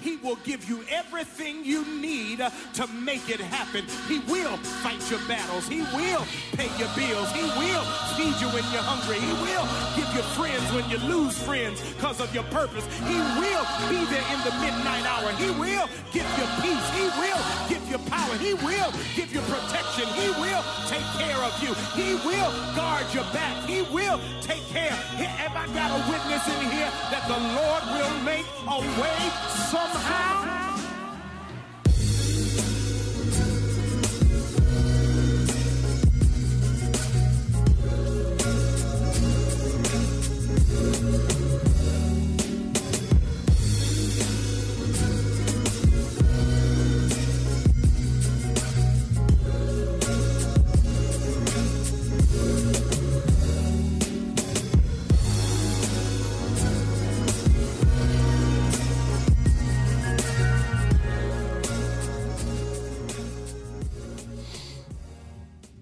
He will give you everything you need to make it happen. He will fight your battles. He will pay your bills. He will feed you when you're hungry. He will give you friends when you lose friends because of your purpose. He will be there in the midnight hour. He will give you peace. He will give you power. He will give you protection. He will take care of you. He will guard your back. He will take care. Have I got a witness in here that the Lord will make a way somehow?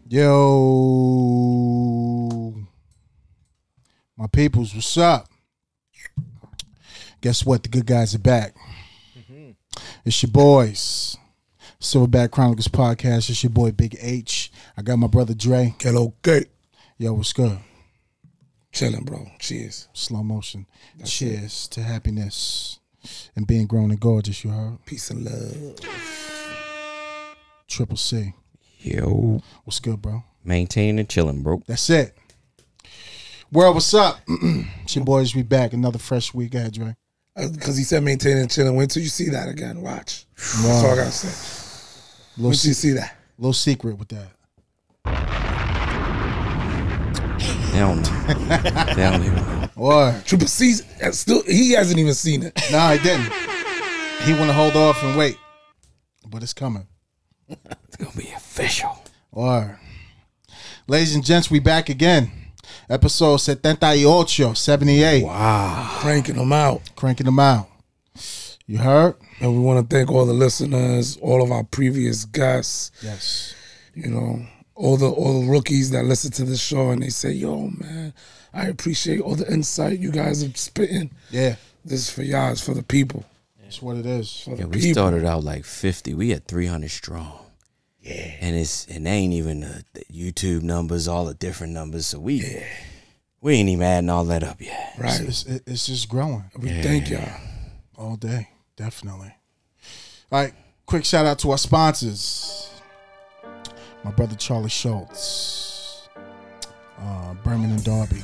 Yo, my peoples, what's up? Guess what? The good guys are back. It's your boys, Silverback Chronicles podcast. It's your boy Big H. I got my brother Dre. Hello, okay. Yo, what's good? Chilling, bro. Cheers. Slow motion. Cheers to happiness and being grown and gorgeous. You heard? Peace and love. Triple C. Yo. What's good, bro? Maintaining and chilling, bro. That's it. World, what's up? It's your boys. We back. Another fresh week. Go ahead, Dre. Because he said maintaining and chilling. Wait till you see that again. Watch. Wow. That's all I got to say. Wait till you see that. Little secret with that. They don't even know. What? Triple C, still, he hasn't even seen it. No, he didn't. He want to hold off and wait. But it's coming. It's going to be official. Or, ladies and gents, we back again. Episode 78. Wow. Cranking them out. Cranking them out. You heard? And we want to thank all the listeners, all of our previous guests. Yes. You know, all the rookies that listen to the show and they say, yo, man, I appreciate all the insight you guys are spitting. Yeah. This is for y'all. It's for the people. That's what it is. For the Yeah, we people. started out like 50. We had 300 strong. Yeah. And they ain't even the YouTube numbers, all the different numbers. So we ain't even adding all that up yet. Right. It's just growing. We thank y'all. All day. Definitely. All right. Quick shout out to our sponsors. My brother Charlie Schultz. Birmingham Derby.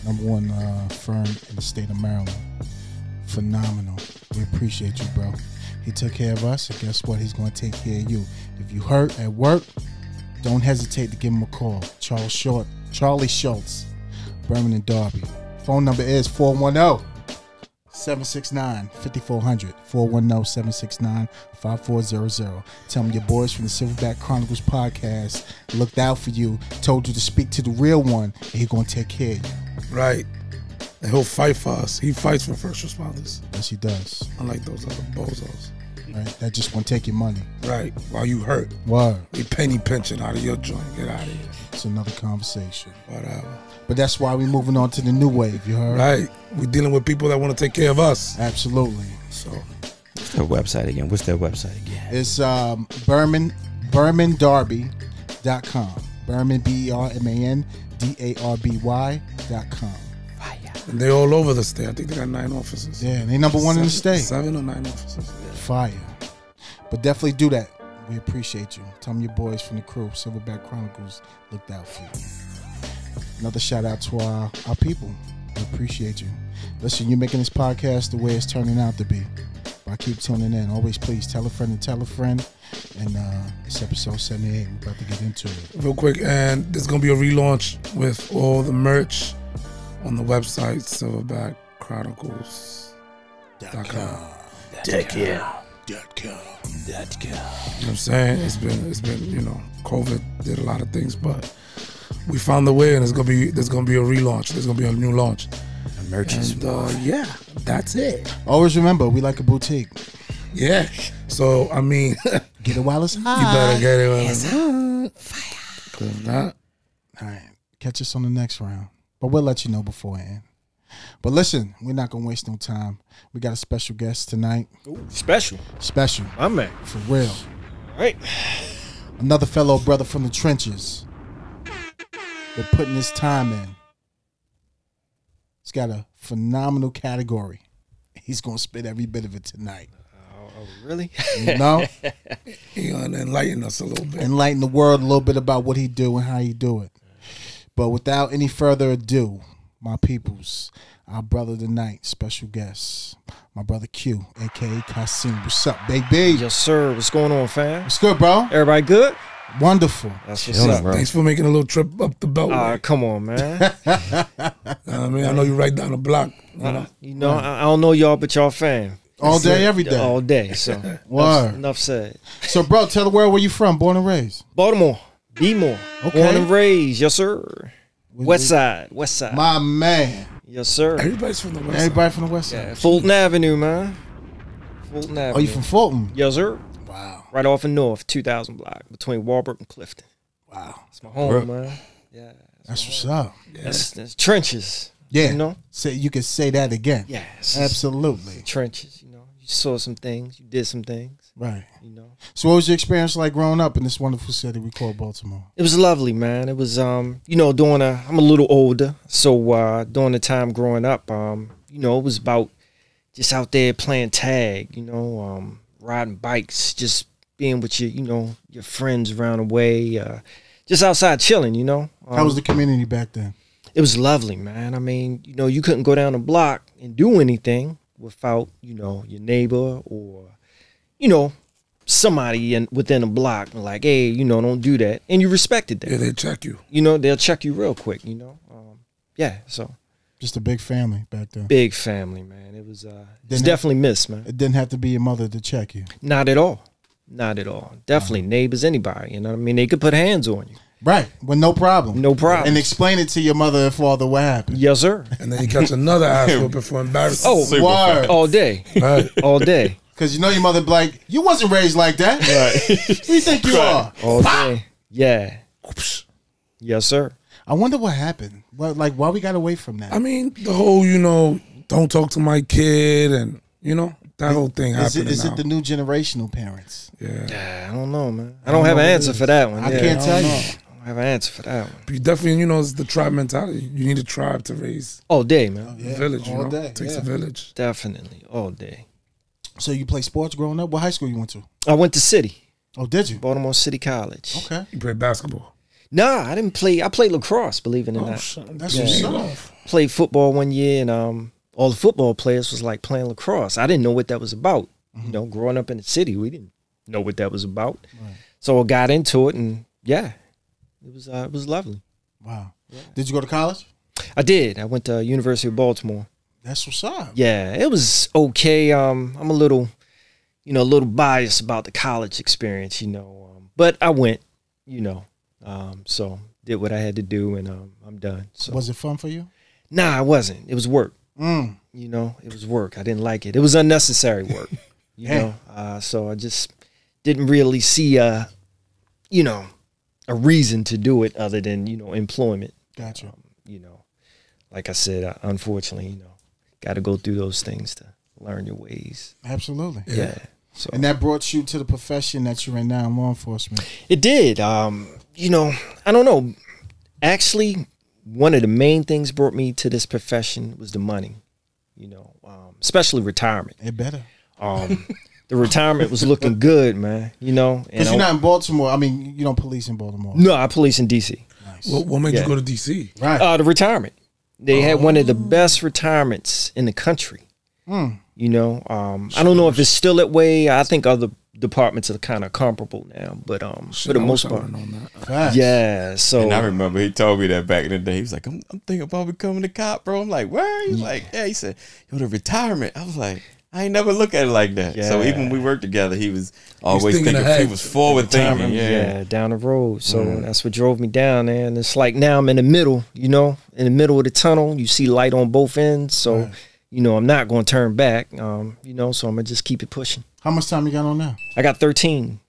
#1 firm in the state of Maryland. Phenomenal. We appreciate you, bro. He took care of us, and guess what? He's going to take care of you. If you hurt at work, don't hesitate to give him a call. Charlie Schultz, Birmingham Derby. Phone number is 410-769-5400. 410-769-5400. Tell him your boys from the Silverback Chronicles podcast looked out for you, told you to speak to the real one, and he's going to take care of you. Right. And he'll fight for us. He fights for first responders. Yes, he does. Unlike those other bozos. Right? That just want to take your money. Right. While you hurt. Word. We penny pinching out of your joint. Get out of here. It's another conversation. Whatever. But that's why we're moving on to the new wave, you heard? Right. We're dealing with people that want to take care of us. Absolutely. So. What's their website again? It's BermanDarby.com. Berman, BermanDarby.com. And they're all over the state. I think they got 9 offices. Yeah, they #1 in the state. 7 or 9 offices. Yeah. Fire. But definitely do that. We appreciate you. Tell them your boys from the crew, Silverback Chronicles, looked out for you. Another shout out to our people. We appreciate you. Listen, you're making this podcast the way it's turning out to be. But keep tuning in. Always please tell a friend and tell a friend. And it's episode 78. We're about to get into it. Real quick, and there's going to be a relaunch with all the merch on the website, silverbackchronicles.com. .com. You know what I'm saying? It's been, you know, COVID did a lot of things, but we found the way, and there's gonna be a relaunch. There's gonna be a new launch. The merch is yeah, that's it. Always remember, we like a boutique. Yeah. So I mean, Get it while it's hot. you better get it while it's hot. Cause not. All right. Catch us on the next round. But we'll let you know beforehand. But listen, we're not gonna waste no time. We got a special guest tonight. Ooh, special. Special. My man. For real. All right. Another fellow brother from the trenches. Been putting his time in. He's got a phenomenal category. He's gonna spit every bit of it tonight. Oh, really? You know? He gonna enlighten us a little bit. Enlighten the world a little bit about what he do and how he do it. But without any further ado, my peoples, our brother tonight, special guest, my brother Q, a.k.a. Qasim. What's up, baby? Yes, sir. What's going on, fam? What's good, bro? Everybody good? Wonderful. That's what's up, bro. Thanks for making a little trip up the beltway. Come on, man. I mean, I know you right down the block. You know, I don't know y'all, but y'all fam. All day, every day. All day. So, Word. enough said. So, bro, tell the world where you from, born and raised. Baltimore. Bmore. Okay. Born and raised. Yes, sir. West side. West side. My man. Yes, sir. Everybody's from the west Everybody side. from the west side. Yeah, Fulton Avenue, man. Fulton Avenue. Oh, you from Fulton? Yes, sir. Wow. Right off in North, 2000 block, between Walbrook and Clifton. Wow. It's my home, man. Yeah. That's what's up. That's trenches. Yeah. You know? Say you could say that again. Yes. Absolutely. Trenches, you know. You saw some things. You did some things. Right. You know. So what was your experience like growing up in this wonderful city we call Baltimore? It was lovely, man. It was you know, I'm a little older, so during the time growing up, you know, it was about just out there playing tag, you know, riding bikes, just being with your, you know, your friends around the way, just outside chilling, you know. How was the community back then? It was lovely, man. I mean, you know, you couldn't go down the block and do anything without, you know, your neighbor or, you know, somebody within a block like, hey, you know, don't do that. And you respected that. Yeah, they check you. You know, they'll check you real quick, you know. Yeah, so. Just a big family back then. Big family, man. It was it's definitely missed, man. It didn't have to be your mother to check you. Not at all. Not at all. Definitely neighbors, anybody, you know what I mean? They could put hands on you. Right. With no problem. No problem. And explain it to your mother and father what happened. Yes, sir. And then you catch another ass whooping for embarrassment. Oh, word. all day. Right. All day. Because you know your mother be like, you wasn't raised like that. Right. Who you think you are? All day. Yeah. Yes, sir. I wonder what happened. Like, why we got away from that? I mean, the whole, you know, don't talk to my kid and, you know, that whole thing happening Is now. it the new generational parents? Yeah. Yeah, I don't know, man. I don't have an answer for that one. I Yeah, can't tell you. I don't have an answer for that one. But you definitely, you know, it's the tribe mentality. You need a tribe to raise All day, man. a village, you all know? day, It takes yeah. a village. Definitely. All day. So you play sports growing up? What high school you went to? I went to City. Oh, did you? Baltimore City College. Okay. You play basketball. Nah, I didn't play. I played lacrosse, believe it or Oh, not. shit. That's Yeah. what's up. Played football one year, and all the football players was like playing lacrosse. I didn't know what that was about. You know, growing up in the city, we didn't know what that was about. Right. So I got into it, and yeah, it was lovely. Wow. Did you go to college? I did. I went to University of Baltimore. That's what's up. Yeah, it was okay. I'm a little, you know, a little biased about the college experience, you know, but I went, you know, so did what I had to do, and I'm done. So Was it fun for you? nah, it wasn't. It was work. Mm. You know, it was work. I didn't like it. It was unnecessary work. You Hey. know, so I just didn't really see you know, a reason to do it other than, you know, employment. Gotcha. You know, like I said, unfortunately, you know, got to go through those things to learn your ways. Absolutely. Yeah. So And that brought you to the profession that you're in now, law enforcement. it did. You know, I don't know. Actually, one of the main things brought me to this profession was the money. You know, especially retirement. It better. The retirement was looking good, man. You know, Because you're not in Baltimore. I mean, you don't police in Baltimore. No, I police in D.C. Nice. What made Yeah. you go to D.C.? Right. The retirement. They had one of the best retirements in the country. You know, I don't know if it's still that way. I think other departments are kind of comparable now, but for the most part, Facts. yeah. So And I remember he told me that back in the day. He was like, I'm thinking about becoming a cop, bro. I'm like, where? He's like, yeah. He said, yo, the retirement. I was like, I ain't never look at it like that. So Yeah. even when we worked together, he was always thinking thinking, ahead. he was forward thinking. Yeah. down the road. So that's what drove me down there. And it's like now I'm in the middle, you know, in the middle of the tunnel. You see light on both ends. So, you know, I'm not going to turn back, you know, so I'm going to just keep it pushing. How much time you got on now? I got 13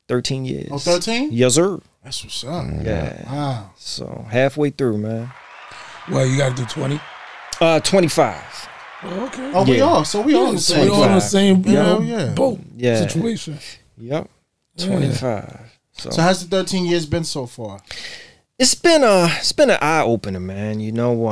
years. Oh, 13? Yes, sir. That's what's up. Yeah. Wow. So halfway through, man. Well, you got to do 20. 25. Okay. Oh, we are. So we all in the So same. we all in the same boat situation. Yep. 25. So how's the 13 years been so far? It's been an eye opener, man. You know,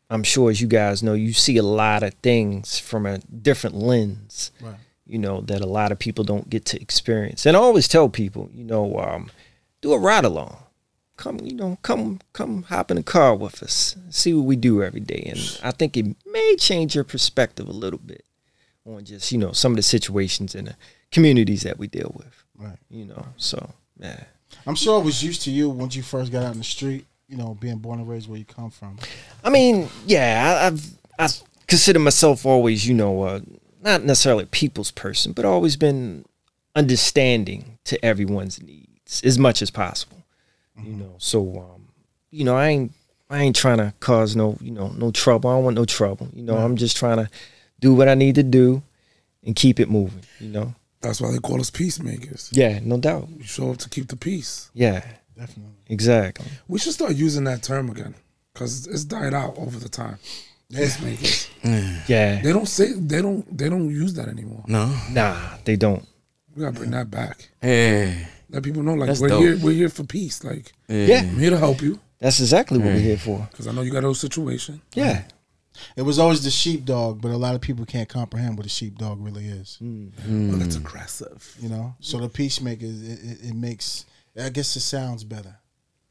I'm sure as you guys know, you see a lot of things from a different lens. Right. You know, that a lot of people don't get to experience. And I always tell people, you know, do a ride along. Come hop in the car with us. See what we do every day. And I think it may change your perspective a little bit on just, you know, some of the situations in the communities that we deal with. Right. You know, so, yeah. I'm sure it was used to you once you first got out in the street, you know, being born and raised where you come from. I mean, yeah, I consider myself always, you know, not necessarily a people's person, but always been understanding to everyone's needs as much as possible. You know, so you know, I ain't trying to cause no trouble. I don't want no trouble. You know, I'm just trying to do what I need to do and keep it moving. You know, that's why they call us peacemakers. Yeah, no doubt. We show up to keep the peace. Yeah, definitely, exactly. We should start using that term again because it's died out over the time. Peacemakers. Yeah, they don't use that anymore. No, nah, they don't. We gotta bring that back. Hey. Let people know, like, That's we're dope. here. We're here for peace. Like, yeah, I'm here to help you. That's exactly what we're here for. Because I know you got those situations. Yeah. It was always the sheepdog, but a lot of people can't comprehend what a sheepdog really is. Well, that's aggressive. You know, so the peacemaker, it makes. I guess it sounds better.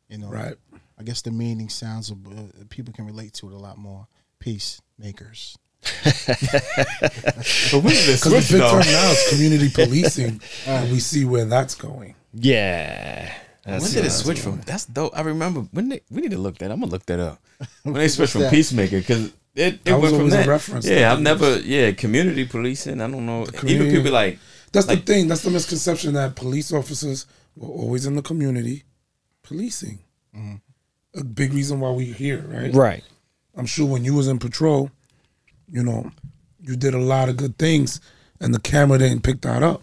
You know, Right. I guess the meaning sounds. People can relate to it a lot more. Peacemakers. But when did this Because the switch big though? term now is community policing, and we see where that's going. Yeah. When did it switch from? That's dope. I remember when we need to look that. I'm gonna look that up. When they switched from that? peacemaker, because it That was went from always a that. reference Yeah, that I've they never. Community policing. I don't know. Even community- people like That's the thing. That's the misconception that police officers were always in the community policing. A big reason why we're here, right? Right. I'm sure when you was in patrol, you know, you did a lot of good things, and the camera didn't pick that up.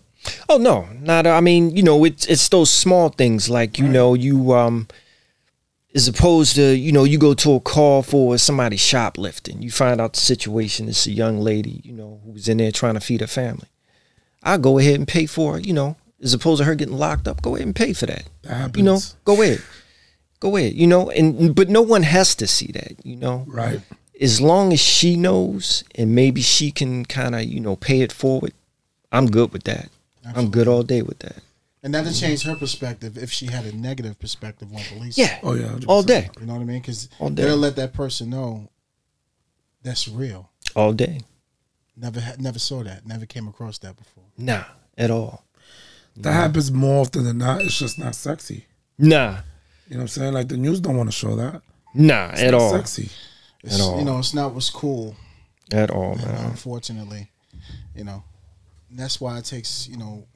Oh no, not. I mean, you know, it's those small things like you know you as opposed to you go to a call for somebody shoplifting. You find out the situation. It's a young lady, you know, who was in there trying to feed her family. I go ahead and pay for it. You know, as opposed to her getting locked up. Go ahead and pay for that. That happens. You know, go ahead. You know, but no one has to see that. You know, Right. as long as she knows and maybe she can kind of pay it forward, I'm good with that. I'm good all day with that. And that'll change her perspective if she had a negative perspective on police. Yeah. Oh yeah. 100%. All day. You know what I mean? Because All day. they'll let that person know that's real. All day. Never saw that. Never came across that before. Nah, at all. That happens more often than not. It's just not sexy. Nah. You know what I'm saying? Like the news don't want to show that. Nah, It's at not all. sexy. It's, all. You know, it's not what's cool. At all, And man. unfortunately, you know, that's why it takes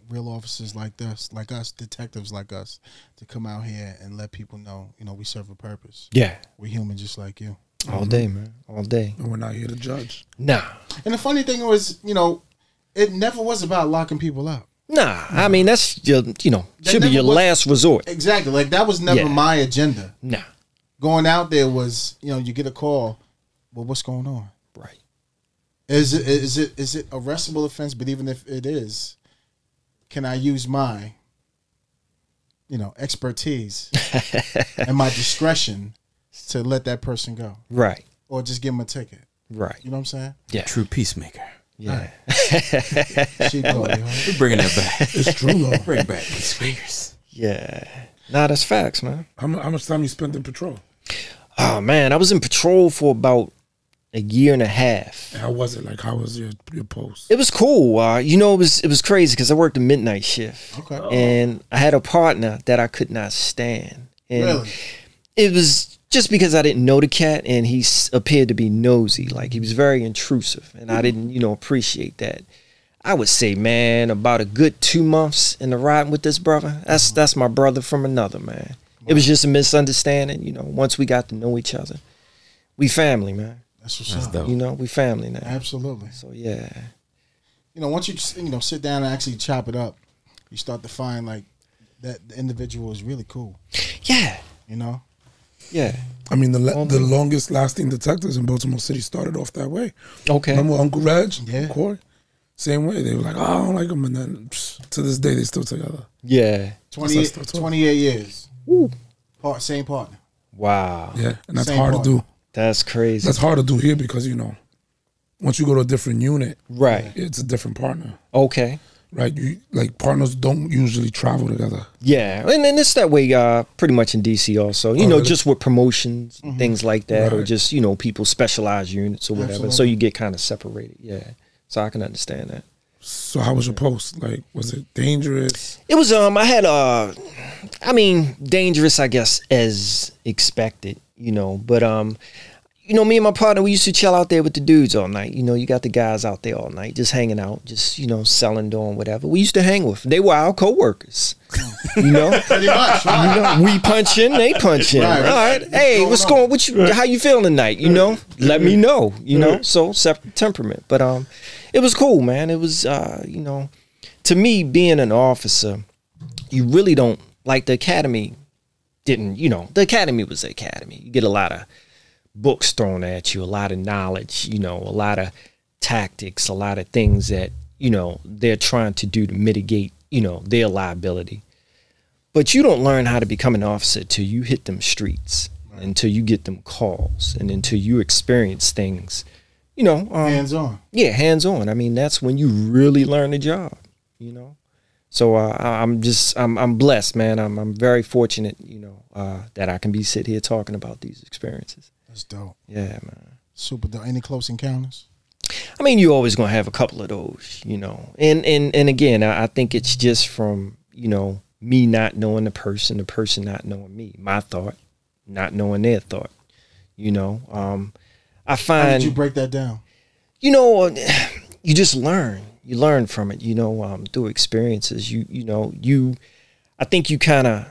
real officers like this, like us, detectives like us, to come out here and let people know, we serve a purpose. Yeah. We're human just like you. All day, man. All day. And we're not here to judge. Nah. And the funny thing was, it never was about locking people up. Nah. I mean, that's your, should be never your was- last resort. Exactly. Like that was never Yeah. my agenda. Nah. Going out there was, you get a call. Well, what's going on? Right. Is it arrestable offense? But even if it is, can I use my, expertise and my discretion to let that person go, Right. or just give them a ticket? Right. You know what I'm saying? Yeah. true peacemaker. Yeah. Sheepdog, We're bringing that back. It's true though. Bring back peacemakers. Yeah. Nah, that's facts, man. How much time you spent in patrol? Oh man, I was in patrol for about a year and a half. How was it? Like, how was your post? It was cool. It was crazy because I worked a midnight shift. Okay. And I had a partner that I could not stand. And Really? it was just because I didn't know the cat and he appeared to be nosy. Like he was very intrusive and I didn't, appreciate that. I would say, man, about a good 2 months in the riding with this brother. That's my brother from another, man. It was just a misunderstanding, Once we got to know each other, we family, man. That's what's That's up. dope. We family now. Absolutely. So yeah, Once you sit down and actually chop it up, you start to find like that the individual is really cool. yeah, Yeah. I mean, the longest lasting detectives in Baltimore City started off that way. Okay. Remember Uncle Reg, Yeah. Corey? Same way. They were like, oh, I don't like him. And then to this day, they still together. Yeah. 28 years. Woo. Same partner. Wow. Yeah, and that's Same hard partner. to do. That's crazy. That's hard to do here because, you know, once you go to a different unit, right. it's a different partner. Okay. Right? Like, partners don't usually travel together. Yeah. And it's that way pretty much in DC also. You know, really? just with promotions, things like that, or Right. just, you know, people specialize units or whatever. Absolutely. So you get kind of separated. Yeah. So I can understand that. So how was your post? Like, was it dangerous? It was I had I mean, dangerous I guess as expected, you know, but you know, me and my partner, we used to chill out there with the dudes all night. You know, you got the guys out there all night, just hanging out, just, you know, selling, doing whatever. We used to hang with. They were our co-workers. You know? Pretty much, right? You know, we punch in, they punch in. Right. All right. Hey, what's going on? How you feeling tonight? You know? Let me know. You know? So separate temperament. But it was cool, man. It was you know, to me, being an officer, you really don't like the academy didn't, you know, the academy was the academy. You get a lot of books thrown at you, a lot of knowledge, you know, a lot of tactics, a lot of things that, you know, they're trying to do to mitigate, you know, their liability. But you don't learn how to become an officer till you hit them streets, right, until you get them calls, and until you experience things, you know. Hands on. Yeah, hands on. I mean, that's when you really learn the job, you know. So I'm blessed, man. I'm very fortunate, you know, that I can be sit here talking about these experiences. That's dope. Yeah, man. Super dope. Any close encounters? I mean, you're always gonna have a couple of those, you know. And again, I think it's just from, you know, me not knowing the person not knowing me, my thought, not knowing their thought. You know, I find. How did you break that down? You know, you just learn. You learn from it. You know, through experiences. You know, I think you kind of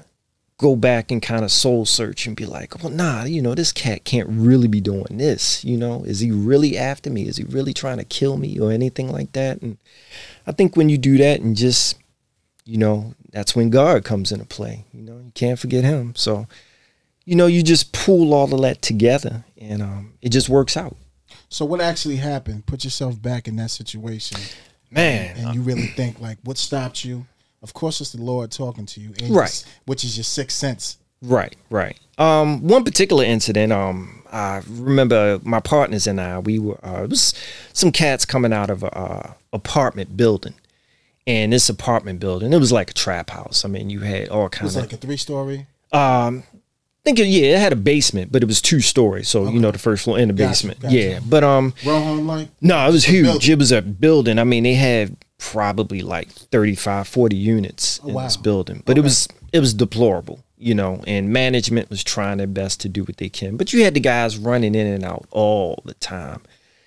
go back and kind of soul search and be like, well, nah, you know, this cat can't really be doing this. You know, is he really after me? Is he really trying to kill me or anything like that? And I think when you do that and just, you know, that's when God comes into play. You know, you can't forget him. So, you know, you just pull all of that together and it just works out. So what actually happened? Put yourself back in that situation. Man. And you really think, like, what stopped you? Of course, it's the Lord talking to you, and right? Which is your sixth sense, right? One particular incident. I remember my partners and I. We were it was some cats coming out of a apartment building, and this apartment building, it was like a trap house. I mean, you had all kinds. It was like a 3-story. I think it had a basement, but it was 2 stories. So okay, you know, the first floor and the basement. Gotcha. Yeah, but row home like. No, it was huge. Building. It was a building. I mean, they had probably like 35, 40 units in this building, but okay, it was deplorable, you know, and management was trying their best to do what they can, but you had the guys running in and out all the time,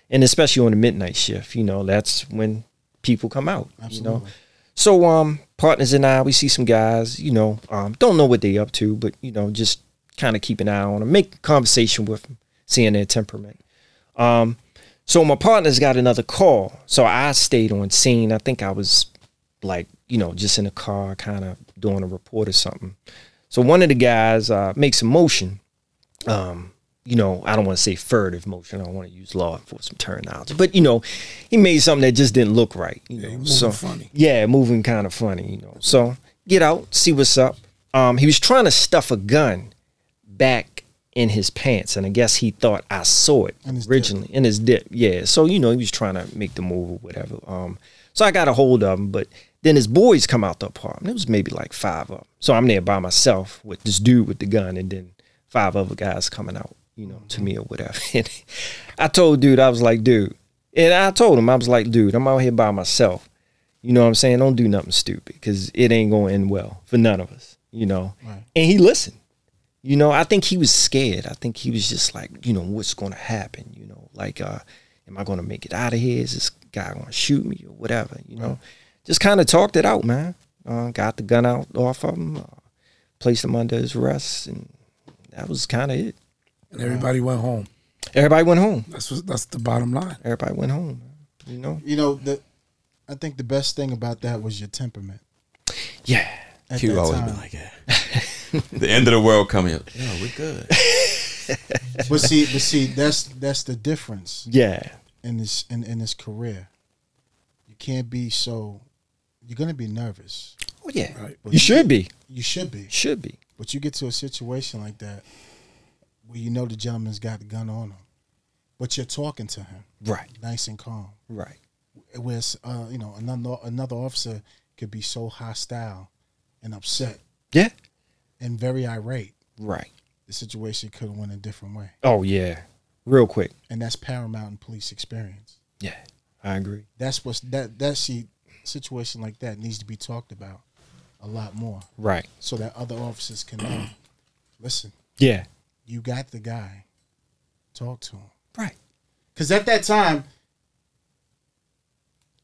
and especially on the midnight shift, you know, that's when people come out. Absolutely. You know, so partners and I, we see some guys, you know, don't know what they up to, but you know, just kind of keep an eye on them, make conversation with them, seeing their temperament. So my partner's got another call. So I stayed on scene. I think I was like, you know, just in a car kind of doing a report or something. So one of the guys makes a motion. You know, I don't want to say furtive motion. I don't want to use law enforcement terminology. But, you know, he made something that just didn't look right. You know? Moving funny. Yeah, moving kind of funny, you know. So get out, see what's up. He was trying to stuff a gun back in his pants, and I guess he thought I saw it originally in his dip. Yeah, so you know, he was trying to make the move or whatever. So I got a hold of him, but then his boys come out the apartment. It was maybe like 5 of them. So I'm there by myself with this dude with the gun, and then 5 other guys coming out, you know, to me or whatever. And I told dude, I was like, dude, and I told him, I was like, dude, I'm out here by myself. You know what I'm saying? Don't do nothing stupid, because it ain't gonna end well for none of us, you know. Right. And he listened. You know, I think he was scared. I think he was just like, you know, what's going to happen? You know, like, am I going to make it out of here? Is this guy going to shoot me or whatever? You know, just kind of talked it out, man. Got the gun out off of him, placed him under his arrest, and that was kind of it. And everybody went home. Everybody went home. That's the bottom line. Everybody went home. You know. You know, I think the best thing about that was your temperament. Yeah. Q always been like that. The end of the world coming. Yo, we're good. But see, that's the difference. Yeah. In this career, you can't be so. You're gonna be nervous. Oh yeah. Right. But You should be. You should be. Should be. But you get to a situation like that where you know the gentleman's got the gun on him, but you're talking to him, Right. nice and calm. Right. Whereas, another officer could be so hostile and upset Yeah. and very irate. Right. The situation could have went a different way, Oh yeah. Real quick. and that's paramount in police experience. Yeah. I agree. That's situation like that needs to be talked about a lot more, Right. so that other officers can know. Listen, Yeah. you got the guy. Talk to him. Right. Because at that time,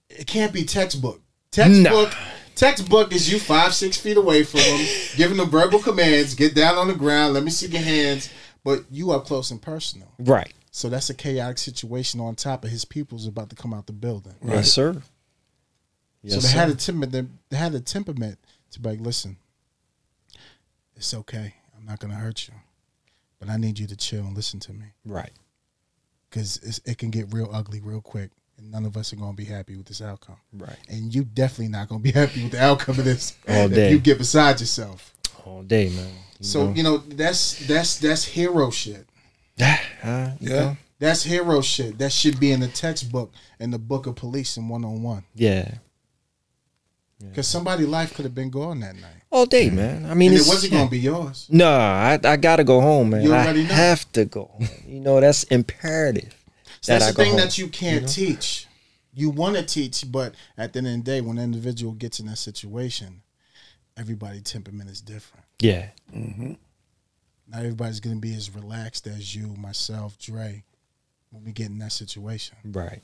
it can't be textbook. Textbook is you 5-6 feet away from him, giving them verbal commands, get down on the ground, let me see your hands. But you up close and personal. Right. So that's a chaotic situation on top of his people's about to come out the building. Right. Yes, sir. Yes, So they sir. had a temperament to be like, listen, it's okay. I'm not going to hurt you. But I need you to chill and listen to me. Right. Because it can get real ugly real quick. And none of us are going to be happy with this outcome. Right. And you definitely not going to be happy with the outcome of this All day. if you get beside yourself. All day, man. That's hero shit. Yeah. That's hero shit. That should be in the textbook in the book of police in 101. Yeah. Because somebody's life could have been gone that night. All day, man. I mean, And it it's, wasn't going to be yours. No, I gotta go home, man. You I already know. have to go home. You know, that's imperative. So that's I the go thing home, that you can't know? teach. You want to teach, but at the end of the day, when an individual gets in that situation, everybody's temperament is different. Yeah. Not everybody's going to be as relaxed as you, myself, Dre, when we get in that situation. Right.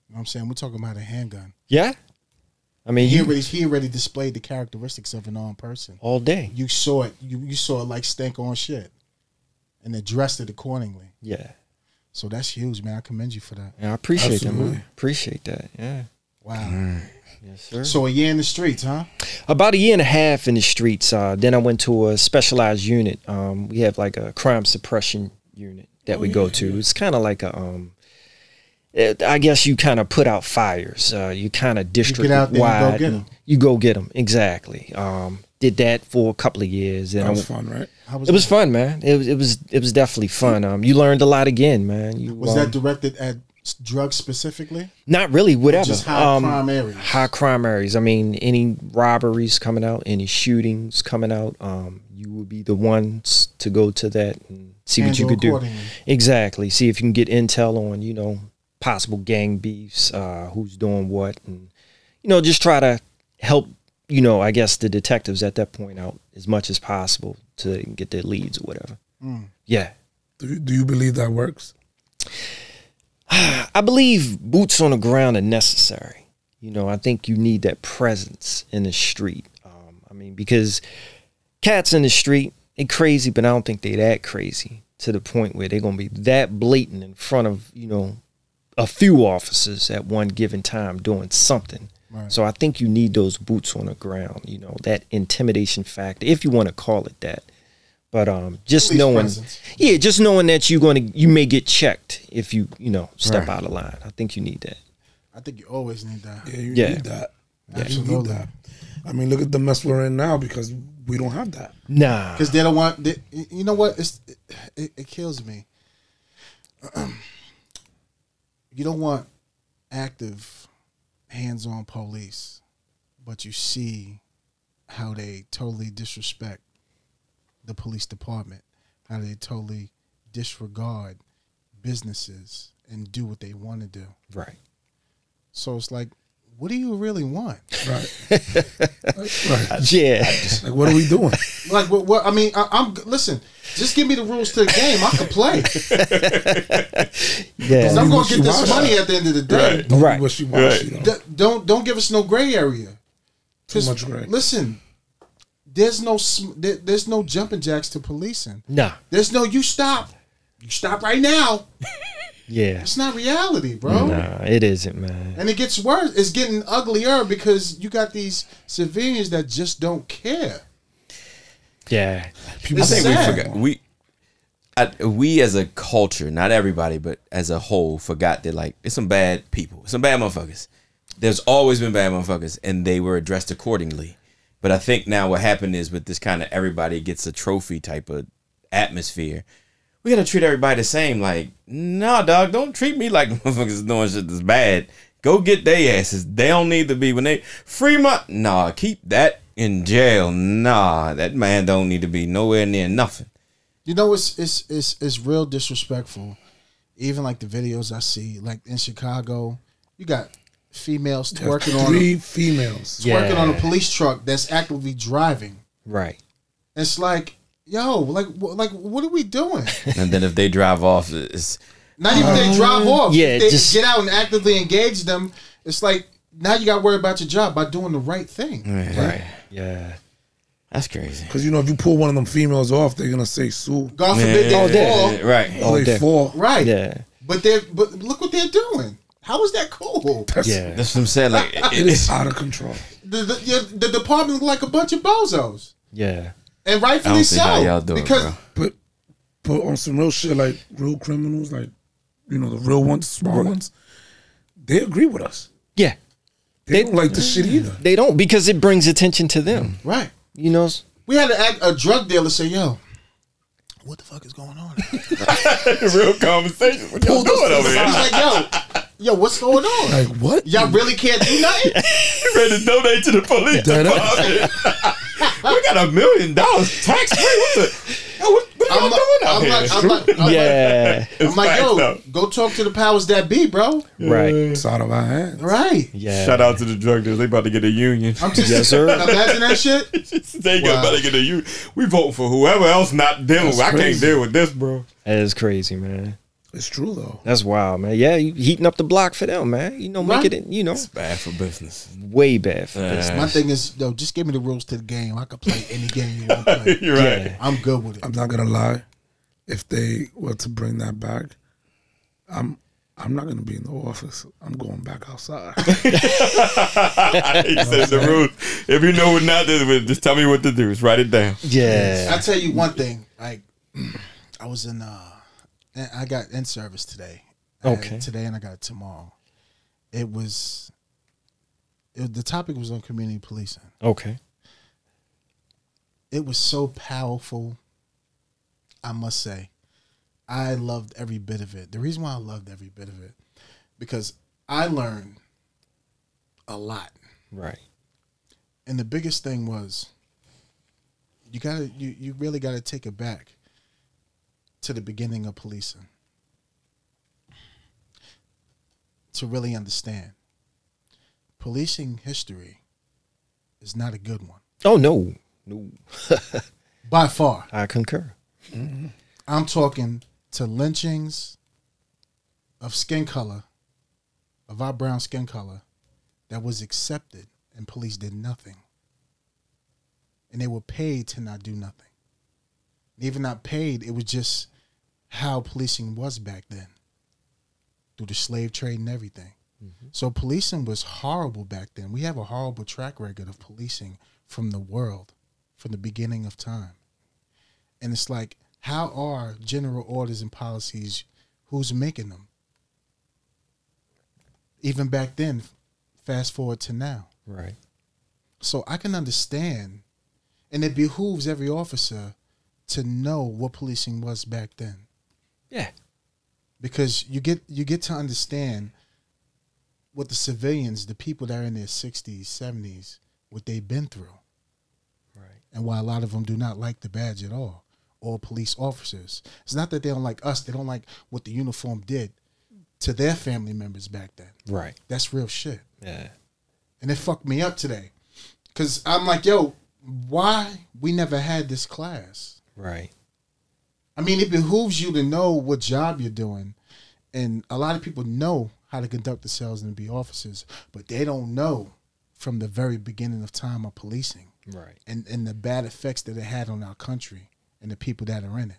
You know what I'm saying? We're talking about a handgun. Yeah. I mean, He already displayed the characteristics of an armed person. all day. You saw it. You saw it like stank on shit, and addressed it accordingly. Yeah. So that's huge, man. I commend you for that. Yeah, I appreciate that, Absolutely. man. Appreciate that. Yeah. Wow. Yes, sir. So a year in the streets, huh? About a year and a half in the streets. Then I went to a specialized unit. We have like a crime suppression unit that we go to. It's kind of like a I guess you kind of put out fires. You kind of district out there and go wide. get 'em. You go get them. Exactly. Did that for a couple of years. And That was fun, right? How it was that? fun, man. It was definitely fun. You learned a lot again, man. You Was that directed at drugs specifically? not really whatever. Just high crime areas? High crime areas. I mean, any robberies coming out, any shootings coming out, you would be the ones to go to that and see what you Handle could do. accordingly. Exactly. See if you can get intel on, possible gang beefs, who's doing what, and just try to help. I guess the detectives at that point out as much as possible to get their leads or whatever. Yeah. Do you believe that works? I believe boots on the ground are necessary. I think you need that presence in the street. Because cats in the street, they crazy, but I don't think they that crazy to the point where they're going to be that blatant in front of, a few officers at one given time doing something. Right. So I think you need those boots on the ground, that intimidation factor, if you want to call it that. But just Police knowing, presence. just knowing that you may get checked if you step out of line. I think you need that. I think you always need that. Yeah, you Yeah. need that. You Absolutely. need that. I mean, look at the mess we're in now because we don't have that. Nah, Because they don't want. You know what? It kills me. You don't want active, hands-on police, but you see how they totally disrespect the police department, how they totally disregard businesses and do what they want to do. right. So it's like, what do you really want? Right. Right. Yeah, Like, what are we doing? Like, what? I mean, I'm listen. Just give me the rules to the game. I can play. yeah. 'Cause I'm going to get this wishy-washy. money at the end of the day. Don't Right. be wishy-washy, though. Don't give us no gray area. 'Cause, Too much gray. Listen, there's no jumping jacks to policing. Nah, There's no you stop right now. yeah. It's not reality, bro. Nah, it isn't, man. And it gets worse. It's getting uglier because you got these civilians that just don't care. Yeah. People I think sad. we forgot we as a culture, not everybody, but as a whole, forgot that like it's some bad people, some bad motherfuckers. There's always been bad motherfuckers, and they were addressed accordingly. But I think now what happened is with this kind of everybody gets a trophy type of atmosphere, we gotta treat everybody the same. Like, nah, dog, don't treat me like motherfuckers is doing shit that's bad. Go get their asses. They don't need to be when they free my nah, keep that in jail. Nah, that man don't need to be nowhere near nothing. You know, it's real disrespectful. Even like the videos I see, like in Chicago, you got females twerking on three females twerking on a police truck that's actively driving. Right. It's like, yo, like what are we doing? And then if they drive off, it's Not even they drive off. Yeah, If they just get out and actively engage them. It's like now you got to worry about your job by doing the right thing. right. Yeah. that's crazy. because you know if you pull one of them females off, they're gonna say sue. God forbid Oh, they yeah. fall. Right. Oh, they there. fall. Right. Yeah. But look what they're doing. How is that cool? Yeah. That's what I'm saying. Like It is out of control. The department look like a bunch of bozos, Yeah. and I rightfully don't see so. how y'all do it, because bro. But on some real shit, like real criminals, like you know the real ones, small ones, they agree with us. Yeah. They don't like the shit either. They don't because it brings attention to them. right, You know. we had a drug dealer say, "Yo, what the fuck is going on?" Real conversation. What y'all doing over He's here? like, "Yo, what's going on? Like what? Y'all really can't do nothing." You ready to donate to the police department? We got $1 million tax free. What the? Yo, what y'all doing out here? Yeah. I'm like, facts, yo, though. go talk to the powers that be, bro. Right. It's out of our hands. Right. Yeah. Shout out to the drug dealers. They about to get a union. I'm just Yes, sir. imagine that shit. They Wow. about to get a union. We voting for whoever else not them. That's I can't crazy. deal with this, bro. That is crazy, man. It's true though. That's wild, man. Yeah, you heating up the block for them, man. You know, make Right. it, you know, It's bad for business. way bad for business. My thing is, yo, just give me the rules to the game. I could play any game you want to play. You're right. Yeah. I'm good with it. I'm not gonna lie. If they were to bring that back, I'm not gonna be in the office. I'm going back outside. He said the rules. If you know what not to do, just tell me what to do. Just write it down. Yeah. I tell you one thing. Like, I was in. I got in service today. I had Okay. it today, and I got it tomorrow. The topic was on community policing. Okay. It was so powerful. I must say, I loved every bit of it. The reason why I loved every bit of it, because I learned a lot. Right. And the biggest thing was you really gotta take it back to the beginning of policing to really understand. Policing history is not a good one. Oh no. No. By far. I concur. I'm talking to lynchings of skin color, of our brown skin color, that was accepted and police did nothing. And they were paid to not do nothing. Even not paid, it was just how policing was back then, through the slave trade and everything. So policing was horrible back then. We have a horrible track record of policing from the world, from the beginning of time. And it's like, how are general orders and policies, who's making them? Even back then, fast forward to now. Right. So I can understand, and it behooves every officer to know what policing was back then, Yeah. because you get to understand what the civilians, the people that are in their 60s, 70s, what they've been through, Right. and why a lot of them do not like the badge at all, or police officers. It's not that they don't like us; they don't like what the uniform did to their family members back then. Right. That's real shit. Yeah. And it fucked me up today. Because I'm like, yo, why we never had this class? Right. I mean, it behooves you to know what job you're doing. And a lot of people know how to conduct themselves and be officers, but they don't know from the very beginning of time of policing Right. and the bad effects that it had on our country and the people that are in it.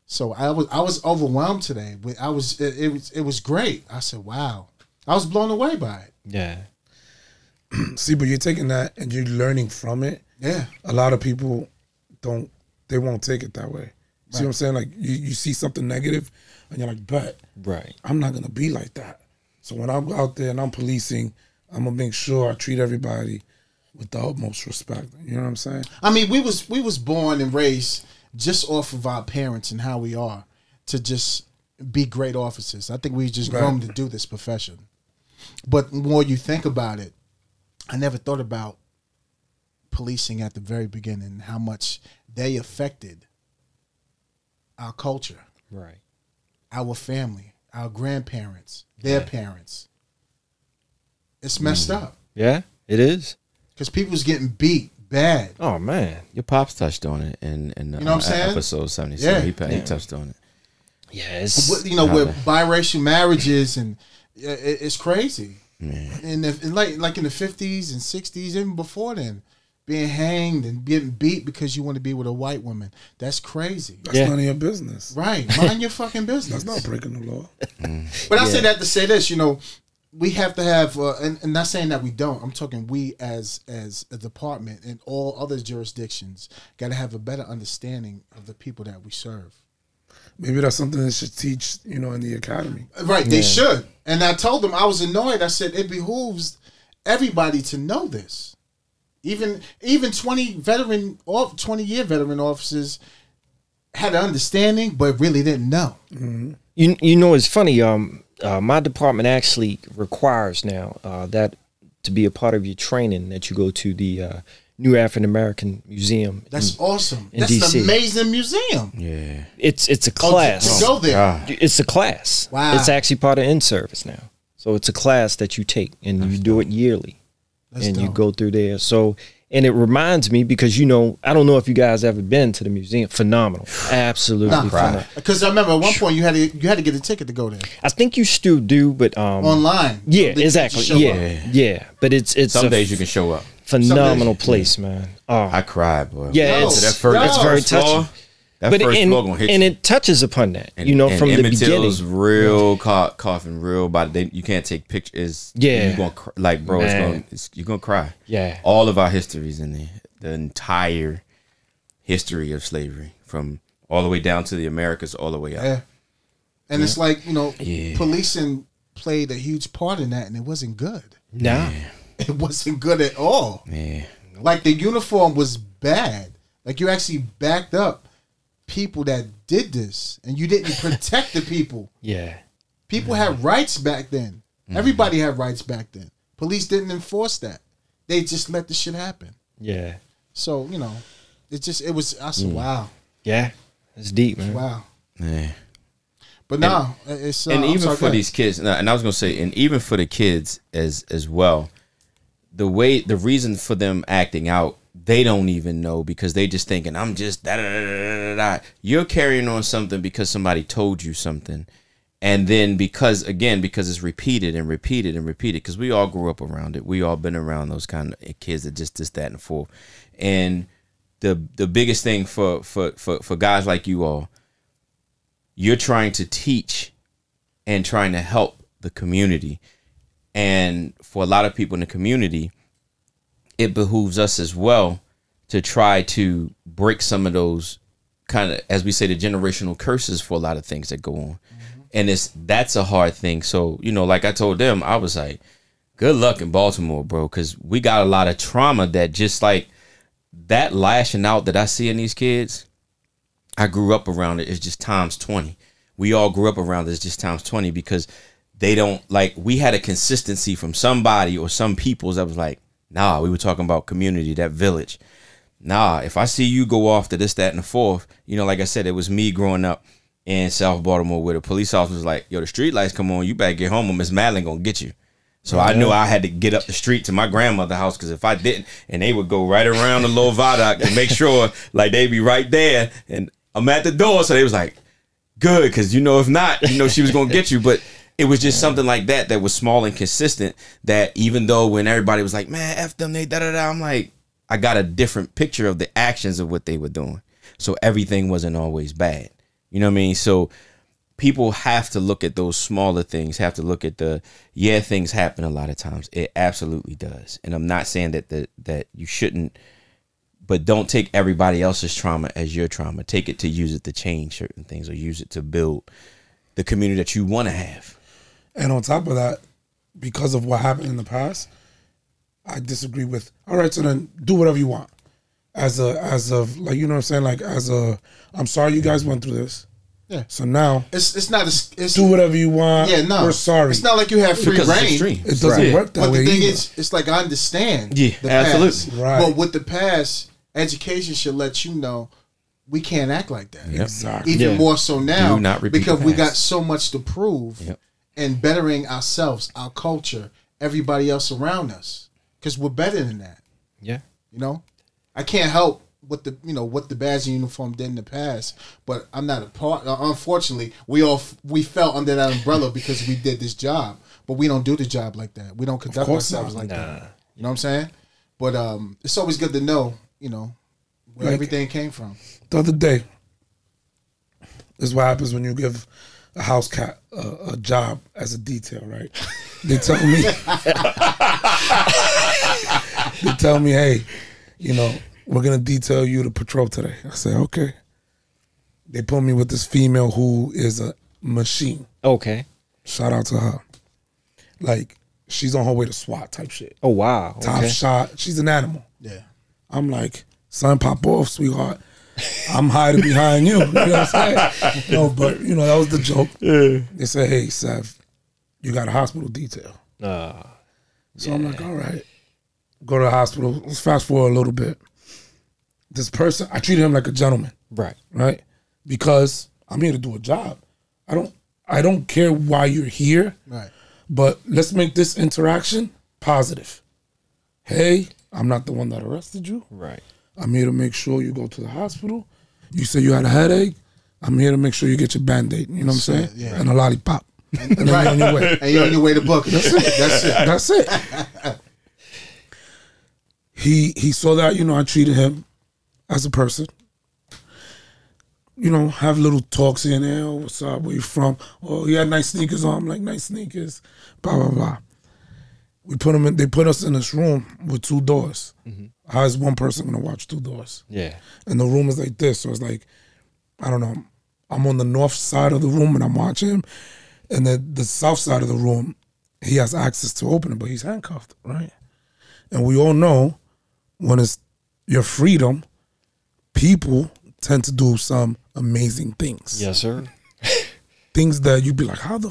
So I was overwhelmed today. It was great. I said, wow. I was blown away by it. Yeah. See, but you're taking that and you're learning from it. Yeah. A lot of people they won't take it that way. See what I'm saying? Like you see something negative and you're like, bet. Right. I'm not gonna be like that. So when I'm out there and I'm policing, I'm gonna make sure I treat everybody with the utmost respect. You know what I'm saying? I mean, we was born and raised just off of our parents and how we are to just be great officers. I think we just grown to do this profession. But the more you think about it, I never thought about policing at the very beginning, how much they affected our culture, Right. our family, our grandparents, their parents. It's messed up Yeah, it is. because people's getting beat bad. Oh man. Your pops touched on it in You know what I'm saying? episode 76. Yeah. He touched on it. Yeah, it's With biracial marriages and it's crazy. Man. And like in the 50s and 60s, even before then, being hanged and getting beat because you want to be with a white woman. That's crazy. That's none of your business. Right. Mind your fucking business. That's not breaking the law. But I say that to say this, we have to have, and not saying that we don't. I'm talking we as a department and all other jurisdictions got to have a better understanding of the people that we serve. Maybe that's something that should teach, in the academy. Right, they should. And I told them, I was annoyed. I said, it behooves everybody to know this. Even 20-year veteran officers had an understanding, but really didn't know. Mm-hmm. It's funny. My department actually requires now that to be a part of your training that you go to the New African American Museum. That's awesome. in That's DC. an amazing museum. Yeah. It's a class. To go there. God. It's a class. Wow. It's actually part of in-service now. So it's a class that you take, and you do it yearly. That's and you dope. go through there. So, and it reminds me because, I don't know if you guys ever been to the museum. Phenomenal. Absolutely phenomenal. Because I remember at one point you had to get a ticket to go there. I think you still do, but Online. yeah, They exactly. just show up. Yeah. But it's Some a days you can show up. phenomenal place, man. Oh, I cried, boy. yeah, Yo, it's that's very floor, touching. That But first and, floor gonna hit and you. it touches upon that, And from the Emmett beginning. Till's real coughing, real body. You can't take pictures. Yeah. you gonna bro. Man. You're gonna cry. Yeah. all of our histories in there. The entire history of slavery, from all the way down to the Americas, all the way up. Yeah. And it's like, Yeah. policing played a huge part in that, and it wasn't good. Nah. It wasn't good at all. Yeah, Like the uniform was bad. Like you actually backed up people that did this, and you didn't protect the people. Yeah. People had rights back then. Everybody had rights back then. Police didn't enforce that. They just let the shit happen. Yeah. So, I said, wow. Yeah. It's deep, man. Wow. yeah. But no, it's And I'm even sorry, for go ahead. these kids, and I was gonna say, and even for the kids as well, the reason for them acting out, they don't even know, because they just thinking, I'm just da da da da da da. You're carrying on something because somebody told you something, and then because it's repeated and repeated and repeated, because we all grew up around it. We all been around those kind of kids that just this, that, and forth. And the biggest thing for guys like you all, you're trying to teach and trying to help the community. And for a lot of people in the community, it behooves us as well to try to break some of those kind of, as we say, the generational curses for a lot of things that go on. And that's a hard thing. So, like I told them, I was like, good luck in Baltimore, bro, because we got a lot of trauma that just like that lashing out that I see in these kids. I grew up around it. It's just times 20. We all grew up around it. It's just times 20, because they don't, like, we had a consistency from somebody or some peoples that was like, nah, we were talking about community, that village. Nah, if I see you go off to this, that, and the fourth, like I said, it was me growing up in South Baltimore where the police officer was like, yo, the street lights come on, you better get home or Miss Madeline gonna get you. So I knew I had to get up the street to my grandmother's house, because if I didn't, and they would go right around the little viaduct to make sure, like, they'd be right there, and I'm at the door, so they was like, good, because if not, she was gonna get you. But it was just something like that was small and consistent, that even though when everybody was like, man, F them, they da-da-da, I'm like, I got a different picture of the actions of what they were doing. So everything wasn't always bad. You know what I mean? So people have to look at those smaller things, have to look at things happen a lot of times. It absolutely does. And I'm not saying that you shouldn't but don't take everybody else's trauma as your trauma. Take it to use it to change certain things, or use it to build the community that you want to have. And on top of that, because of what happened in the past, I disagree with, all right, so then do whatever you want. As of like, you know what I'm saying? Like, I'm sorry you guys went through this. Yeah. So now it's not it's do whatever you want. Yeah, no. We're sorry. It's not like you have free Because it's reign. extreme. It doesn't work that But way the thing either. is, it's like I understand. Yeah, the absolutely. past. Right. But with the past, education should let you know we can't act like that. Yep. Exactly. Even more so now, Do not repeat because the we past. got so much to prove Yep. and bettering ourselves, our culture, everybody else around us, because we're better than that. Yeah. You know, I can't help what the badge and uniform did in the past, but I'm not a part. Unfortunately, we fell under that umbrella because we did this job, but we don't do the job like that. We don't conduct course ourselves not. like that. You know what I'm saying? But it's always good to know, where Like- everything came from. The other day, this is what happens when you give a house cat a job as a detail, right? They tell me, hey, we're gonna detail you to patrol today. I say, okay. They put me with this female who is a machine. Okay. Shout out to her. Like, she's on her way to SWAT type shit. Oh wow. Top Okay. shot. She's an animal. Yeah. I'm like, son, pop off, sweetheart. I'm hiding behind you. You know what I'm saying? No, but that was the joke. They said, hey, Sev, you got a hospital detail. So I'm like, all right. Go to the hospital. Let's fast forward a little bit. This person, I treated him like a gentleman, Right. because I'm here to do a job. I don't care why you're here, Right. but let's make this interaction positive. Hey, I'm not the one that arrested you. Right. I'm here to make sure you go to the hospital. You say you had a headache. I'm here to make sure you get your Band-Aid. You know what I'm saying? Yeah. And a lollipop. And then you're on your way. And you're on your way to book. That's it. That's it. He saw that, I treated him as a person. Have little talks here and there. Oh, what's up? Where you from? Oh, he had nice sneakers on. I'm like, nice sneakers. Blah, blah, blah. They put us in this room with 2 doors. How is one person gonna watch 2 doors? Yeah. And the room is like this. So it's like, I don't know, I'm on the north side of the room and I'm watching him. And then the south side of the room, he has access to open it, but he's handcuffed, right? And we all know when it's your freedom, people tend to do some amazing things. Yes, sir. Things that you'd be like, how the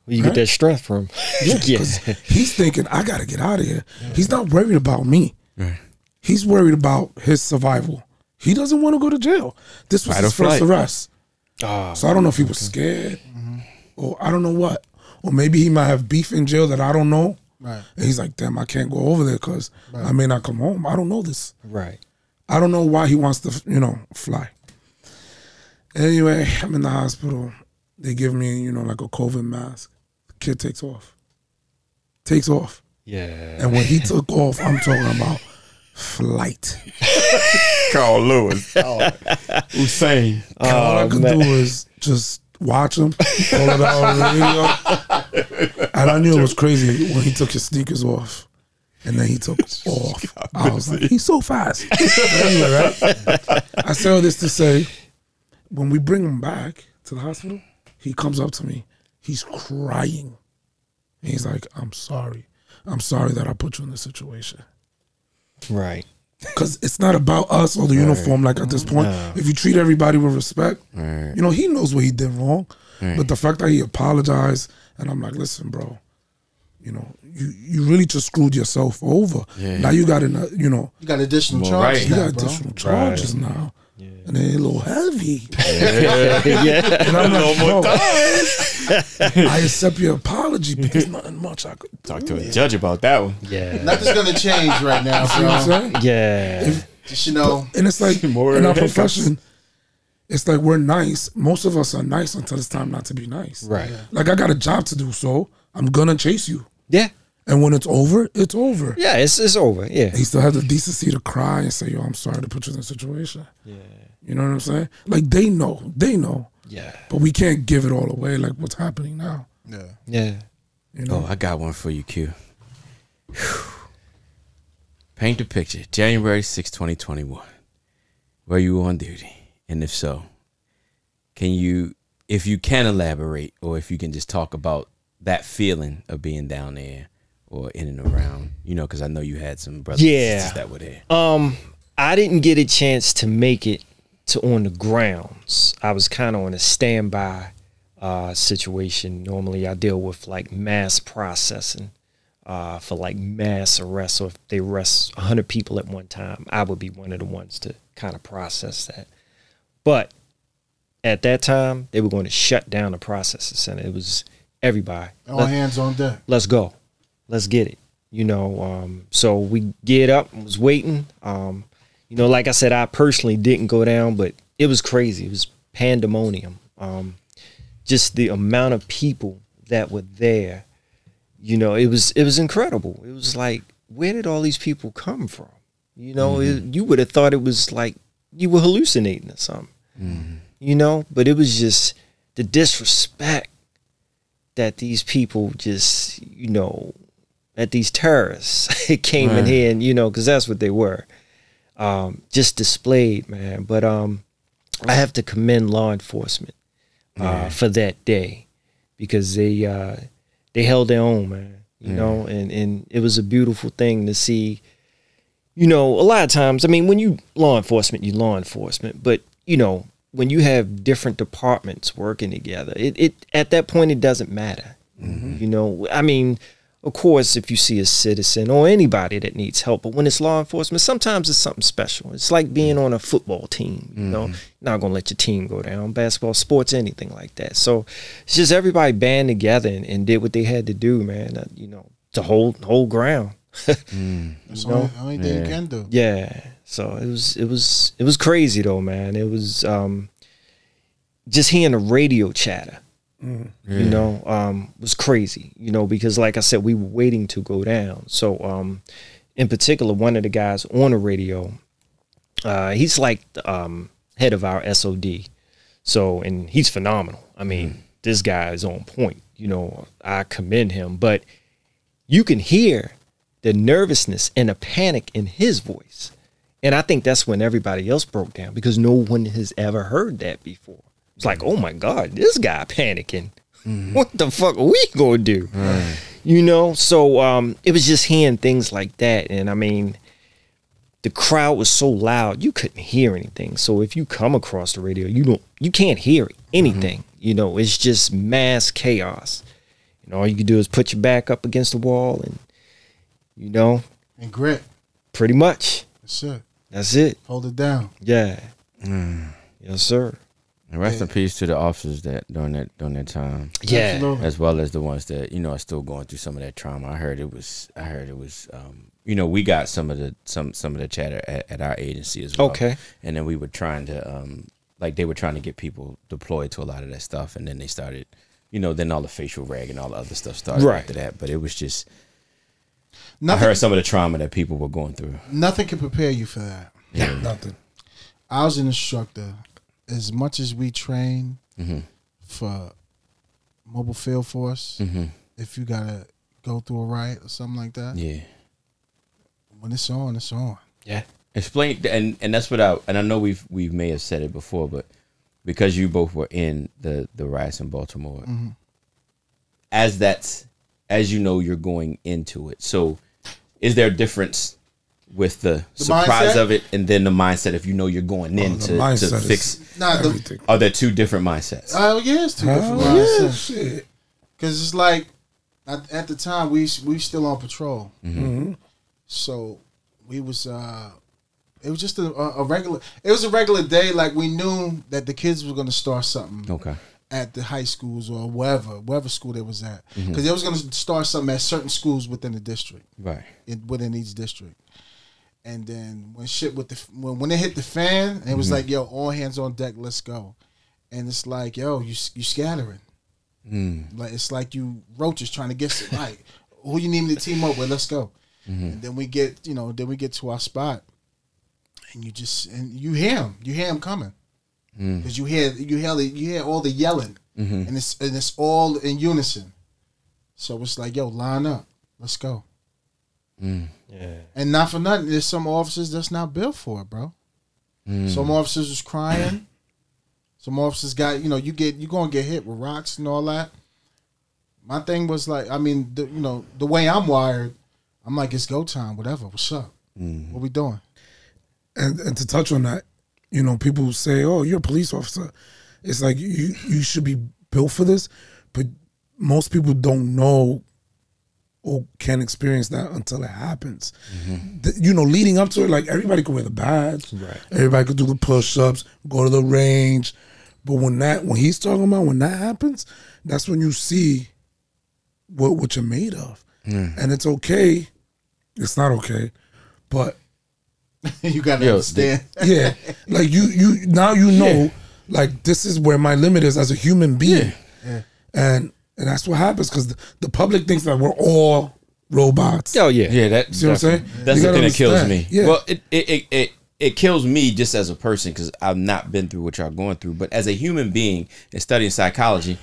Where you get that strength from? Yeah, because he's thinking, I got to get out of here. He's not worried about me. Right. He's worried about his survival. He doesn't want to go to jail. This was Fight his or first flight. arrest. So I don't know if he was scared or I don't know what. Or maybe he might have beef in jail that I don't know. Right. And he's like, damn, I can't go over there because I may not come home. I don't know this. Right. I don't know why he wants to, fly. Anyway, I'm in the hospital. They give me, like a COVID mask. The kid takes off. Yeah. And when he took off, I'm talking about flight. Carl Lewis. Hussein. All I could do was just watch him, all of that on the radio. And I knew it was crazy when he took his sneakers off. And then he took off. I was like, he's so fast. But anyway, right? I say all this to say, when we bring him back to the hospital, he comes up to me. He's crying. And he's like, I'm sorry. I'm sorry that I put you in this situation. Right. Because it's not about us or the uniform. Like at this point, if you treat everybody with respect, he knows what he did wrong. But the fact that he apologized, and I'm like, listen, bro, you really just screwed yourself over. Yeah. Now you got You got additional Well, charges right. you now, got bro. additional charges now. Yeah. And they're a little heavy. Yeah. And I'm like, bro, I accept your apology, but there's nothing much I could do. Talk to a judge about that one. Yeah. Nothing's gonna change right now, You know what I'm bro. saying? Yeah. Just And it's like, More in our hiccups. profession, it's like we're nice. Most of us are nice until it's time not to be nice. Right. Like I got a job to do, so I'm gonna chase you. Yeah. And when it's over, it's over. Yeah. It's over. Yeah. He still has the decency to cry and say, yo, I'm sorry to put you in this situation. Yeah. You know what I'm saying? Like they know. Yeah. But we can't give it all away like what's happening now. Yeah. Yeah. You know? Oh, I got one for you, Q. Paint the picture. January 6, 2021. Were you on duty? And if so, can you, if you can elaborate, or if you can just talk about that feeling of being down there or in and around, you know, because I know you had some brothers and sisters that were there. I didn't get a chance to make it to on the grounds. I was kind of on a standby situation. Normally I deal with like mass processing for like mass arrests. So if they arrest 100 people at one time, I would be one of the ones to kind of process that. But at that time, they were going to shut down the processing center. It was everybody. All hands on deck. Let's go. Let's get it. You know, so we get up and was waiting. You know, like I said, I personally didn't go down, but it was crazy. It was pandemonium. Just the amount of people that were there, you know, it was incredible. It was like, where did all these people come from? You know, you would have thought it was like you were hallucinating or something. You know, but it was just the disrespect that these people just, you know, that these terrorists came in here and, you know, because that's what they were, just displayed, man. But I have to commend law enforcement for that day, because they held their own, man, you know, and it was a beautiful thing to see. You know, a lot of times, I mean, when you law enforcement, but, you know, when you have different departments working together, it at that point, it doesn't matter. You know, I mean, of course, if you see a citizen or anybody that needs help, but when it's law enforcement, sometimes it's something special. It's like being on a football team, you know, you're not going to let your team go down, basketball, sports, anything like that. So it's just everybody band together and did what they had to do, man, you know, to hold ground. That's the only thing you can do. Yeah. So it was crazy though, man. It was just hearing the radio chatter, you know, was crazy, you know, because like I said, we were waiting to go down. So in particular, one of the guys on the radio, he's like the head of our SOD. So, and he's phenomenal. I mean, this guy is on point, you know, I commend him, but you can hear the nervousness and the panic in his voice. And I think that's when everybody else broke down, because no one has ever heard that before. It's like, oh my God, this guy panicking. What the fuck are we gonna do? You know, so it was just hearing things like that. And I mean, the crowd was so loud, you couldn't hear anything. So if you come across the radio, you can't hear anything. You know, it's just mass chaos. And all you can do is put your back up against the wall and, you know, And grit. pretty much. That's it. That's it. Hold it down. Yeah. Yes, sir. And rest in peace to the officers that during that time. Yeah. Absolutely. As well as the ones that, you know, are still going through some of that trauma. I heard it was you know, we got some of the chatter at our agency as well. Okay. And then we were trying to like they were trying to get people deployed to a lot of that stuff, and then they started, you know, then all the facial rag and all the other stuff started after that. But it was just I heard some of the trauma that people were going through. Nothing can prepare you for that. Yeah. Nothing. I was an instructor. As much as we train for mobile field force, if you gotta go through a riot or something like that, Yeah. when it's on, it's on. Yeah. Explain, and that's what I know we may have said it before, but because you both were in the riots in Baltimore, as you know, you're going into it. So is there a difference with the surprise mindset of it and then the mindset if you know you're going in to fix? Everything. Are there two different mindsets? Oh yeah, it's two different Yeah, mindsets. shit. Because it's like at the time we still on patrol, so we was it was just a regular. It was a regular day. Like we knew that the kids were going to start something. Okay. At the high schools or wherever school they was at, because they was going to start something at certain schools within the district, Right. within each district. And then when it hit the fan, it was like, yo, all hands on deck, let's go. And it's like, yo, you scattering. Like it's like you roaches trying to get like who you need me to team up with, let's go. And then we get to our spot, and you hear him coming. Because you hear all the yelling, and it's all in unison. So it's like, yo, line up, let's go. Yeah. And not for nothing, there's some officers that's not built for it, bro. Some officers was crying. Some officers got, you gonna get hit with rocks and all that. My thing was like, I mean, the way I'm wired, I'm like, it's go time, whatever. What's up? What we doing? And to touch on that, people say, "Oh, you're a police officer." It's like you should be built for this, but most people don't know or can't experience that until it happens. Leading up to it, like everybody could wear the badge, Right. Everybody could do the push-ups, go to the range, but when he's talking about when that happens, that's when you see what you're made of, and it's okay. It's not okay, but You gotta understand. yeah, like you now know, like this is where my limit is as a human being, and that's what happens because the public thinks that we're all robots. Oh yeah. Yeah, that. See what I'm saying? That's You the gotta thing that kills understand. me. Yeah. Well, it kills me just as a person because I've not been through what y'all going through. But as a human being and studying psychology,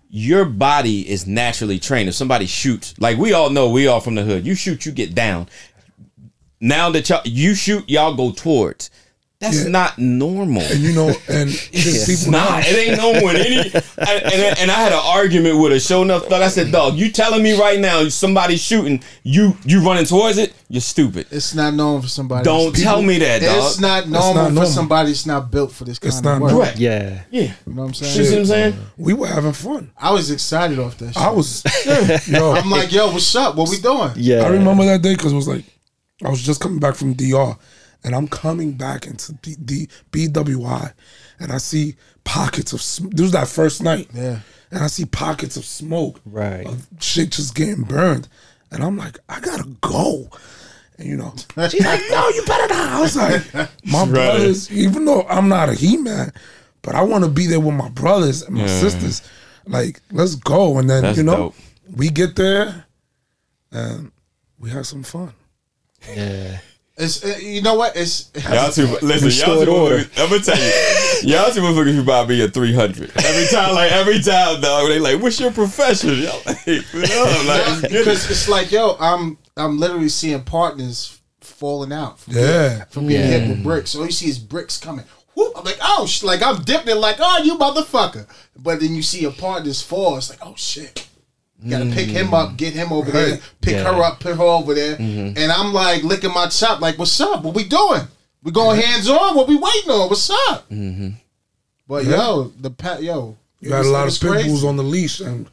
your body is naturally trained. If somebody shoots, like we all know, we all from the hood. You shoot, you get down. Now that you shoot, y'all go towards. That's not normal. And and just It's people not. It ain't normal in any. And I had an argument with a show enough thug. I said, "Dog, you telling me right now somebody's shooting, you running towards it? You're stupid. It's not normal for somebody. Don't tell me that, dog. It's not normal for somebody that's not built for this kind It's of not work. normal. Right. Yeah. Yeah. You know what I'm saying? You see what I'm saying? we were having fun. I was excited off that shit. I was, yo, I'm like, yo, what's up? What we doing? Yeah. I remember that day because it was like I was just coming back from DR, and I'm coming back into the BWI, and I see pockets of this was that first night, Yeah. and I see pockets of smoke, Right. of shit just getting burned, and I'm like, I gotta go. And she's like, no, you better not. I was like, my brothers, even though I'm not a He-Man, but I want to be there with my brothers and my sisters. Like, let's go. And then, That's dope. we get there and we have some fun. Yeah. It's you know what? It's Y'all two, listen, y'all Restored two, order. I'm gonna tell you, y'all two motherfuckers should buy me a 300 every time, dog. They like, what's your profession? Y'all like, because it's like, yo, I'm literally seeing partners falling out from getting hit with bricks. So you see his bricks coming. Whoop, I'm like, oh, like I'm dipping it like, oh, you motherfucker. But then you see your partners fall. It's like, oh shit. You gotta pick him up, get him over there, pick her up, put her over there. And I'm like licking my chop, like, what's up? What we doing? We going hands on? What we waiting on? What's up? But yo, You had a lot of pit bulls on the leash, and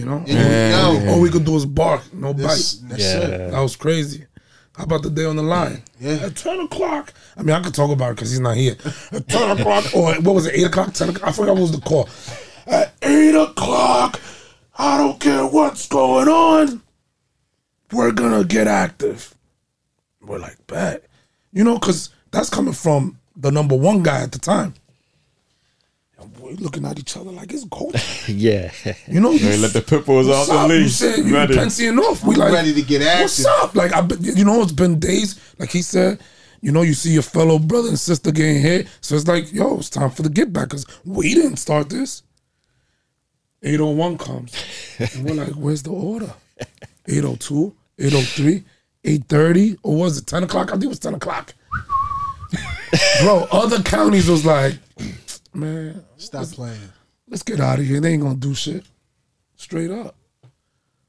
all we could do is bark, no bite. That's it. That was crazy. How about the day on the line? Yeah. At 10 o'clock. I mean, I could talk about it because he's not here. At 10 o'clock, or what was it, 8 o'clock, 10 o'clock? I forgot what was the call. At 8 o'clock, I don't care what's going on, we're going to get active. We're like, bet. Because that's coming from the number one guy at the time. And we're looking at each other like it's gold. Yeah. They let the pit bulls off the You leash. said you pensying off. We like ready to get active. What's up? Like it's been days. Like he said, you see your fellow brother and sister getting hit. So it's like, yo, it's time for the get back because we didn't start this. 801 comes. And we're like, where's the order? 802, 803, 830, or was it 10 o'clock? I think it was 10 o'clock. Bro, other counties was like, man, Stop playing. let's get out of here. They ain't gonna do shit. Straight up.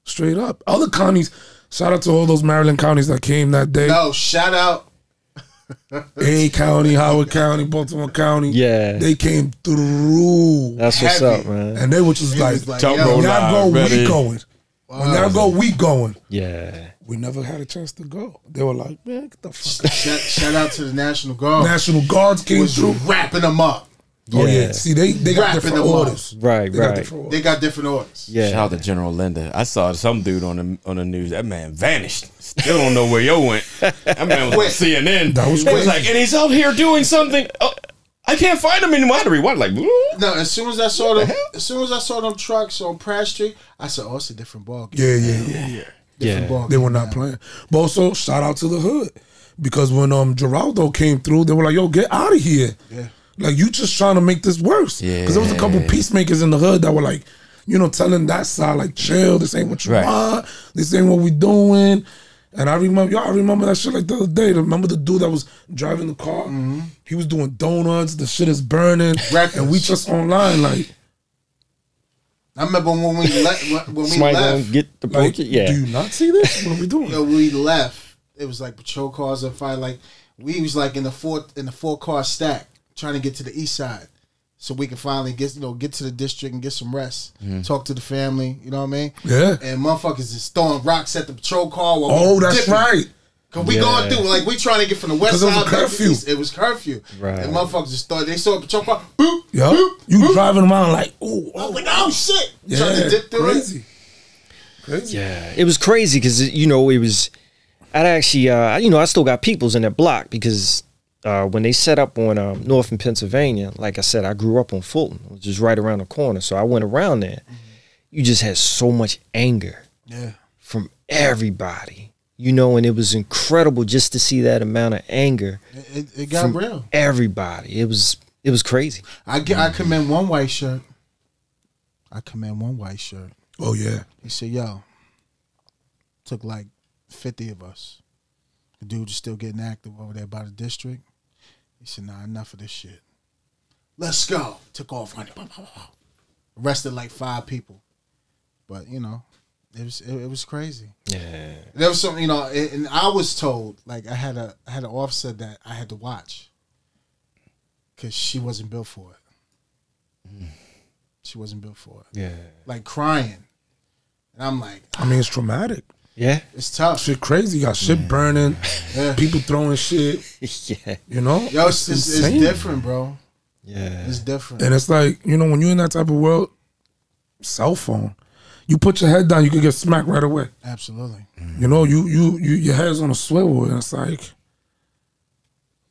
Straight up. Other counties, shout out to all those Maryland counties that came that day. No, shout out. A County, Howard County, Baltimore County. Yeah. They came through. That's what's Heavy. up, man. And they were just like, was like, Jump yo, roll when y'all go, line, ready. we going. When y'all go, we going. Yeah. We never had a chance to go. They were like, man, get the fuck out. Shout out to the National Guard. National Guards came was through. wrapping them up. Oh, yeah. Yeah. See, they got Wrapping different them up. orders. Right, They got right. different orders. They got different orders. Yeah. Shout out to General Linda. I saw some dude on the news. That man vanished. Still don't know where yo went. That man was on CNN. That was They was crazy. like, and he's out here doing something. Oh, I can't find him anymore. I had to rewind. Like, No, as soon as I saw them trucks on Pratt Street, I said, "Oh, it's a different ball game." Yeah. Different ball They game were not now. playing. But also, shout out to the hood. Because when Geraldo came through, they were like, yo, get out of here. Yeah. Like, you just trying to make this worse. Because there was a couple peacemakers in the hood that were like, telling that side, like, chill, this ain't what you Right. want. This ain't what we doing. And I remember that shit like the other day. Remember the dude that was driving the car? He was doing donuts. The shit is burning, and we just online like. I remember when we left. Somebody gonna get the Like, poker? Yeah. do you not see this? What are we doing? Yo, we left. It was like patrol cars and fire. Like we was like in the four car stack trying to get to the east side, so we can finally get to the district and get some rest. Talk to the family. You know what I mean? Yeah. And motherfuckers is throwing rocks at the patrol car. While That's dipping. right. Cause we going through like we trying to get from the west 'Cause it side was back to curfew. the east. It was curfew. Right. And motherfuckers just thought they saw a patrol car. Boop. Yup. Boop, You boop. driving around like, ooh, I was like, oh shit! yeah, Trying to dip through crazy. Crazy. Yeah, it was crazy because it was. I'd actually, I still got peoples in that block because when they set up on North in Pennsylvania, like I said, I grew up on Fulton, which is right around the corner. So I went around there. You just had so much anger from everybody, and it was incredible just to see that amount of anger. It got from real. Everybody, it was crazy. I commend one white shirt. Oh yeah. He said, "Yo, took like 50 of us. The dude is still getting active over there by the district." He said, "Nah, enough of this shit. Let's go." Took off running. Arrested like 5 people, but it was crazy. Yeah, There was something, and I was told, like I had an officer that I had to watch because she wasn't built for it. She wasn't built for it. yeah, Like crying, and I'm like, I mean, it's traumatic. yeah, it's tough. Shit crazy. You got shit burning. Yeah. People throwing shit. yeah, Yo, it's insane. different, bro. yeah. It's different. And it's like, when you're in that type of world, cell phone, you put your head down, you could get smacked right away. Absolutely. Your head's on a swivel, and it's like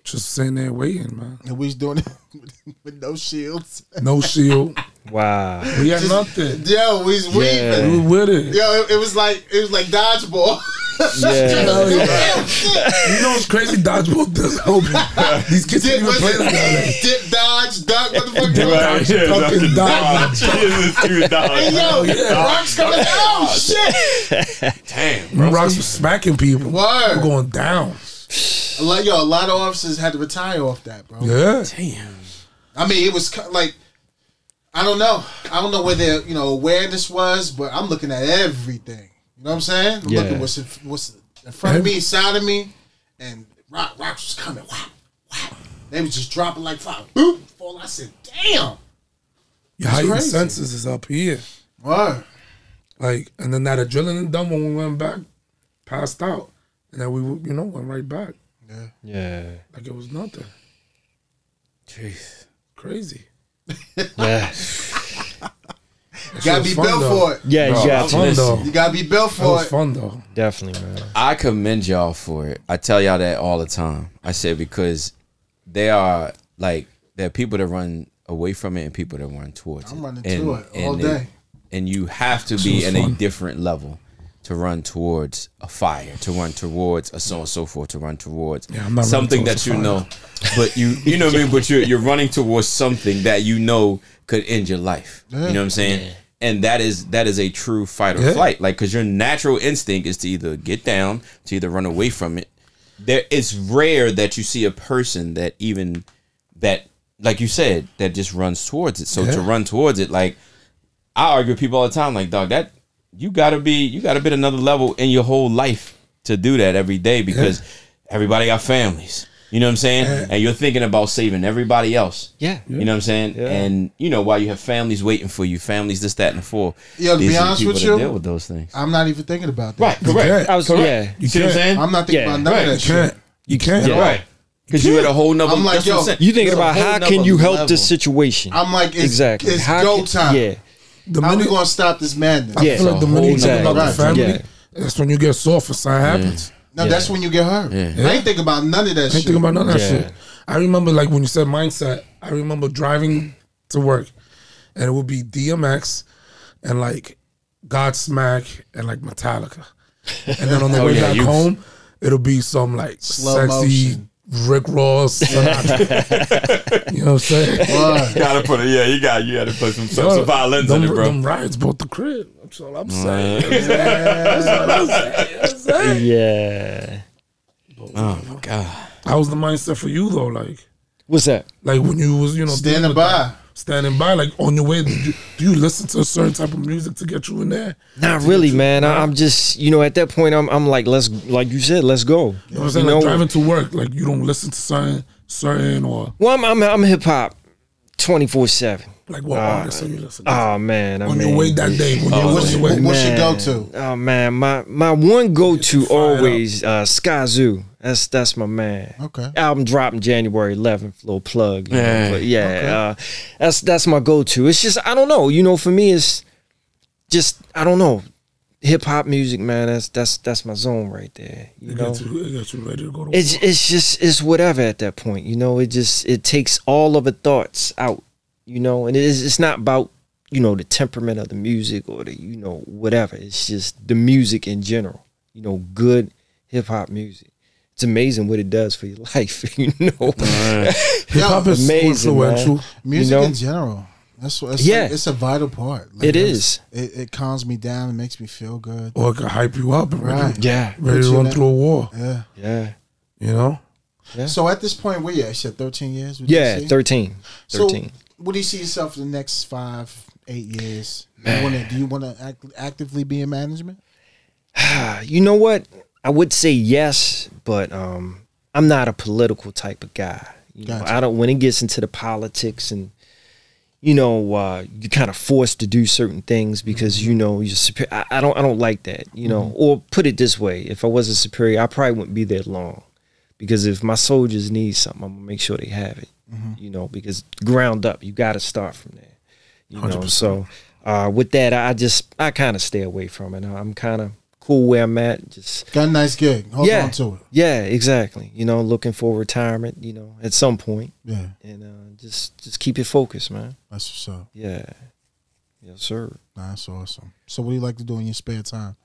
just sitting there waiting, man. And we was doing it with no shields. No shield. Wow. We had nothing. Yo, we was weaving. We were with it. Yo, it was like dodgeball. Yeah. You know what's crazy? Dodgeball does help. These kids Dip, can't even play like that. dip, dodge, duck, what the fuck? Right, Fucking dodge. Hey, yo, rocks coming. Oh shit! Damn, Them rocks were smacking people. Word. People going down. A lot of officers had to retire off that, bro. Yeah. Damn. I mean, it was like, I don't know where their awareness was, but I'm looking at everything. You know what I'm saying? I'm looking what's in front of me, side of me, and rocks was coming. Wow, wow. They was just dropping like fire. Boop, fall. I said, damn. Your heightened crazy. senses is up here. Word. Like, and then that adrenaline dump when we went back, passed out. And then we, went right back. Yeah. Yeah. Like it was nothing. Jeez. Crazy. Yeah. You gotta be built for it. Yeah, Bro, you got Fun to. though. You gotta be built That for was it. fun though. Definitely, man. I commend y'all for it. I tell y'all that all the time. I said because there are people that run away from it and people that run towards it. I'm running to it all day. And you have to This be was in fun. a different level to run towards a fire, to run towards a so and so forth, to run towards Yeah, I'm not something running that towards you a know. But you know what I mean? But you're running towards something that you know could end your life. You know what I'm saying? Yeah. And that is a true fight or Yeah. flight. Like, because your natural instinct is to either get down, to either run away from it. It's rare that you see a person that even that, like you said, that just runs towards it. So Yeah. to run towards it, like I argue with people all the time, like, dog, that you gotta be at another level in your whole life to do that every day because everybody got families. You know what I'm saying? Yeah. And you're thinking about saving everybody else. Yeah. You know what I'm saying? Yeah. And while you have families waiting for you, families this, that, and the four. Yo, to these be are the honest people with that you, deal with those things. I'm not even thinking about that. Right, correct. I was Correct. You see what I'm saying? I'm not thinking Yeah. about none Right. of that You shit. can't. You can't. Yeah. Right. Because you're at a whole nother. I'm like, that's what yo, I'm saying. You thinking It's a about whole how nother can you help level. this situation? I'm like, it's Exactly. How go can- time. Yeah. The How we minute gonna stop this madness? I Yeah. feel like the It's a minute you whole think about nother the family, level. that's when you get soft and something happens. No, Yeah. that's when you get hurt. Yeah. I ain't thinking about none of that I ain't shit. thinking about none of that Yeah. shit. I remember like when you said mindset, I remember driving to work and it would be DMX and like Godsmack and like Metallica. And then on the Oh, way yeah, back you- home, it'll be some like Slow sexy motion. Rick Ross, Sinatra. You know what I'm saying? Gotta put it. Yeah, you got to put some violins in it, bro. Them riots bought the crib. That's all I'm saying. That's all I'm saying. Yeah. Oh my god. How was the mindset for you though? Like, What's that? like when you was, Standing by, like on your way, do you listen to a certain type of music to get you in there? Not really, man. I'm just, at that point, I'm like, like you said, let's go. You know what I'm saying? Like driving to work, like you don't listen to certain or. Well, I'm hip hop 24/7. Like what artists are you listening to? Oh man, on your way that day. What's your go-to? Oh man, my one go-to always Skyzoo. That's my man. Okay. Album dropping January 11th. Little plug. But yeah, Okay. That's my go-to. It's just I don't know. For me, it's just I don't know. Hip hop music, man. That's my zone right there. You know, it gets you ready to go to it's just whatever at that point. It takes all of the thoughts out. And it's not about, the temperament of the music or the, whatever. It's just the music in general, good hip hop music. It's amazing what it does for your life, Hip hop is amazing, so influential. man. Music in general. It's a vital part. Like, it is. It calms me down. It makes me feel good. Or it can hype you up and Right. ready to run through a war. Yeah. Yeah. You know? Yeah. So at this point, where you at? You said 13 years? Yeah, 13. So 13. what do you see yourself in the next 5-8 years? Man. Do you want to actively be in management? You know what? I would say yes, but I'm not a political type of guy. Gotcha. I don't. When it gets into the politics and you're kind of forced to do certain things because you're superior. I don't like that. Or put it this way: if I was a superior, I probably wouldn't be there long, because if my soldiers need something, I'm gonna make sure they have it. Because ground up, you got to start from there. 100%. So with that, I kind of stay away from it. I'm kind of cool where I'm at. Just got a nice gig. Hold on to it. Yeah, exactly. Looking for retirement. At some point. Yeah. And just keep it focused, man. That's what's up. Yeah. Yes, sir. Nah, that's awesome. So what do you like to do in your spare time?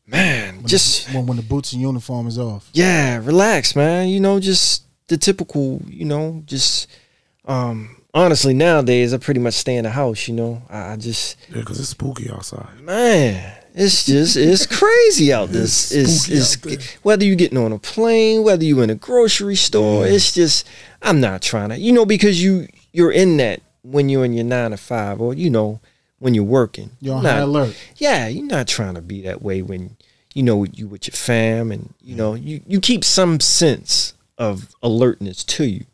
Man, when the boots and uniform is off. Yeah, relax, man. Just the typical, honestly nowadays I pretty much stay in the house, I just because it's spooky outside. Man, it's crazy out there. It's whether you're getting on a plane, whether you're in a grocery store, it's just I'm not trying to, because you're in that when you're in your 9 to 5 or when you're working. You're on high alert. Yeah, you're not trying to be that way when you with your fam and you keep some sense of alertness to you.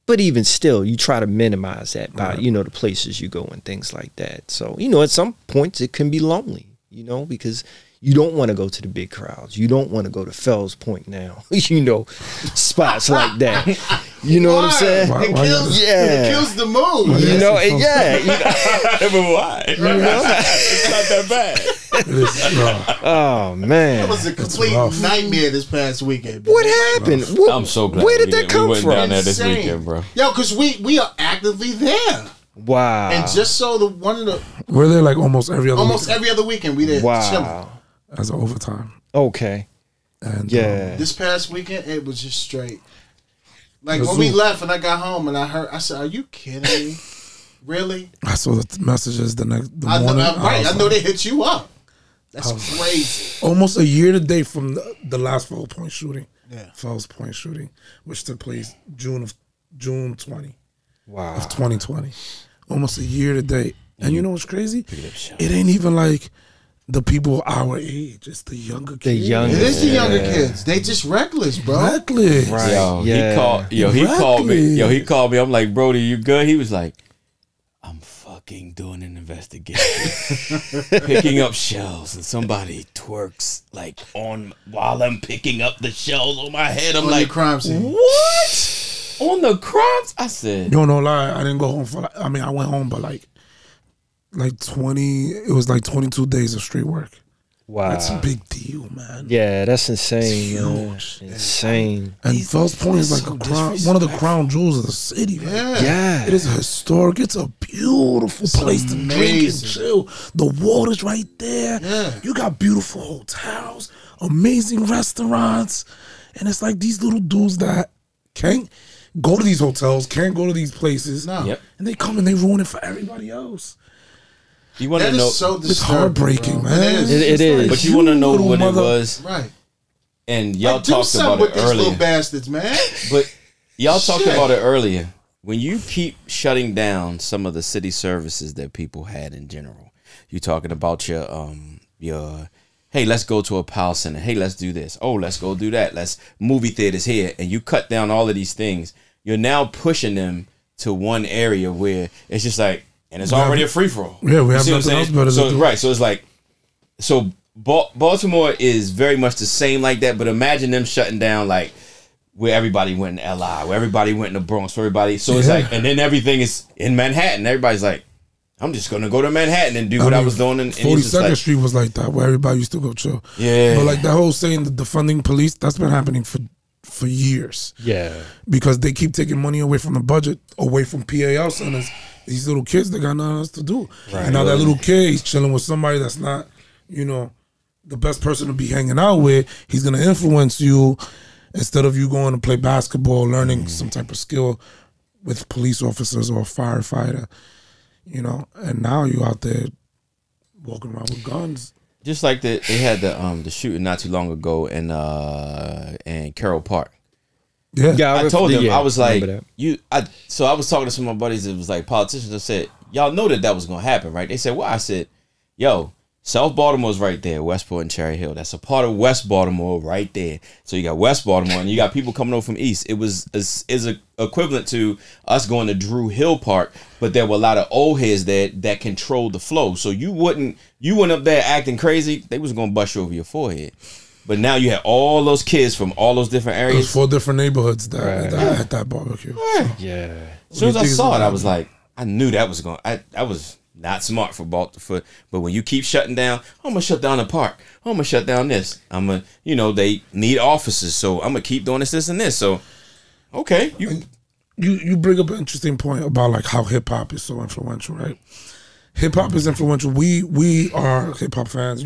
But even still, you try to minimize that by, the places you go and things like that. So, at some points it can be lonely, because you don't want to go to the big crowds. You don't want to go to Fells Point now, spots like that. You know what I'm saying? It kills the mood. But why? It's not that bad. Oh, man. That was a complete nightmare this past weekend. Bro. What happened? I'm so glad. Where did that come went from? down there this weekend, bro. Yo, because we are actively there. Wow. And just so we're there like almost every other weekend we there chilling. As an overtime. Okay. And this past weekend it was just straight. Like when we left and I got home and I said, "Are you kidding me? Really?" I saw the messages the morning. I know they hit you up. That's crazy. Almost a year today from the last Fells Point shooting. Yeah. Fells Point shooting, which took place June 20. Wow. Of 2020. Almost a year today. And you know what's crazy? It ain't even like the people our age. It's the younger kids. It is the younger kids. They just reckless, bro. Reckless. Right. He called me. I'm like, Brody, you good? He was like, I'm fucking doing an investigation. Picking up shells and somebody twerks like while I'm picking up the shells on my head. I'm on like, the crime scene. What? On the crimes? I said, you no lie, I didn't go home for I went home, but like 22 days of straight work. Wow. That's a big deal, man. Yeah, that's insane. Huge. Insane. And Fells Point is like one of the crown jewels of the city, man. Yeah. It is historic. It's a beautiful place to drink and chill. The water's right there. Yeah. You got beautiful hotels, amazing restaurants. And it's like these little dudes that can't go to these hotels, can't go to these places. No. Yep. And they come and they ruin it for everybody else. You want That to know? is so It's disturbing, heartbreaking, bro. man. It is. But you want to know little what mother- it was, Right. and y'all Like, do talked something about with it these earlier. little bastards, man. But y'all talked Shit. about it earlier. When you keep shutting down some of the city services that people had in general, you talking about your hey, let's go to a power center. Hey, let's do this. Oh, let's go do that. Let's movie theaters here. And you cut down all of these things. You're now pushing them to one area where it's just like, and it's already a free for all. Yeah, we have nothing else better to do. Right. So it's like, so Baltimore is very much the same like that. But imagine them shutting down like where everybody went in LI, where everybody went in the Bronx, where everybody. So it's like, and then everything is in Manhattan. Everybody's like, I'm just gonna go to Manhattan and do what I was doing. And 42nd like, Street was like that, where everybody used to go chill. Yeah. But like that whole saying the defunding police, that's been happening for years. Yeah. Because they keep taking money away from the budget, away from PAL centers. These little kids, they got nothing else to do. Right. And now that little kid, he's chilling with somebody that's not, the best person to be hanging out with. He's gonna influence you instead of you going to play basketball, learning some type of skill with police officers or a firefighter. And now you out there walking around with guns. just like they had the shooting not too long ago in Carroll Park. Yeah. I told them, yeah, I was like, that. so I was talking to some of my buddies. It was like politicians. I said, y'all know that was going to happen, right? They said, well, I said, yo, South Baltimore's right there, Westport and Cherry Hill. That's a part of West Baltimore right there. So you got West Baltimore and you got people coming over from East. It was is equivalent to us going to Drew Hill Park, but there were a lot of old heads there that controlled the flow. So you went up there acting crazy, they was going to bust you over your forehead. But now you had all those kids from all those different It was areas. 4 different neighborhoods that had that barbecue. So. Yeah. As soon as I saw it, I was like, I knew that was going. I was not smart for Baltimore, but when you keep shutting down, I'm gonna shut down the park. I'm gonna shut down this. I'm gonna, they need officers, so I'm gonna keep doing this, and this. So, okay, You bring up an interesting point about like how hip hop is so influential, right? Hip hop is influential. We are hip hop fans,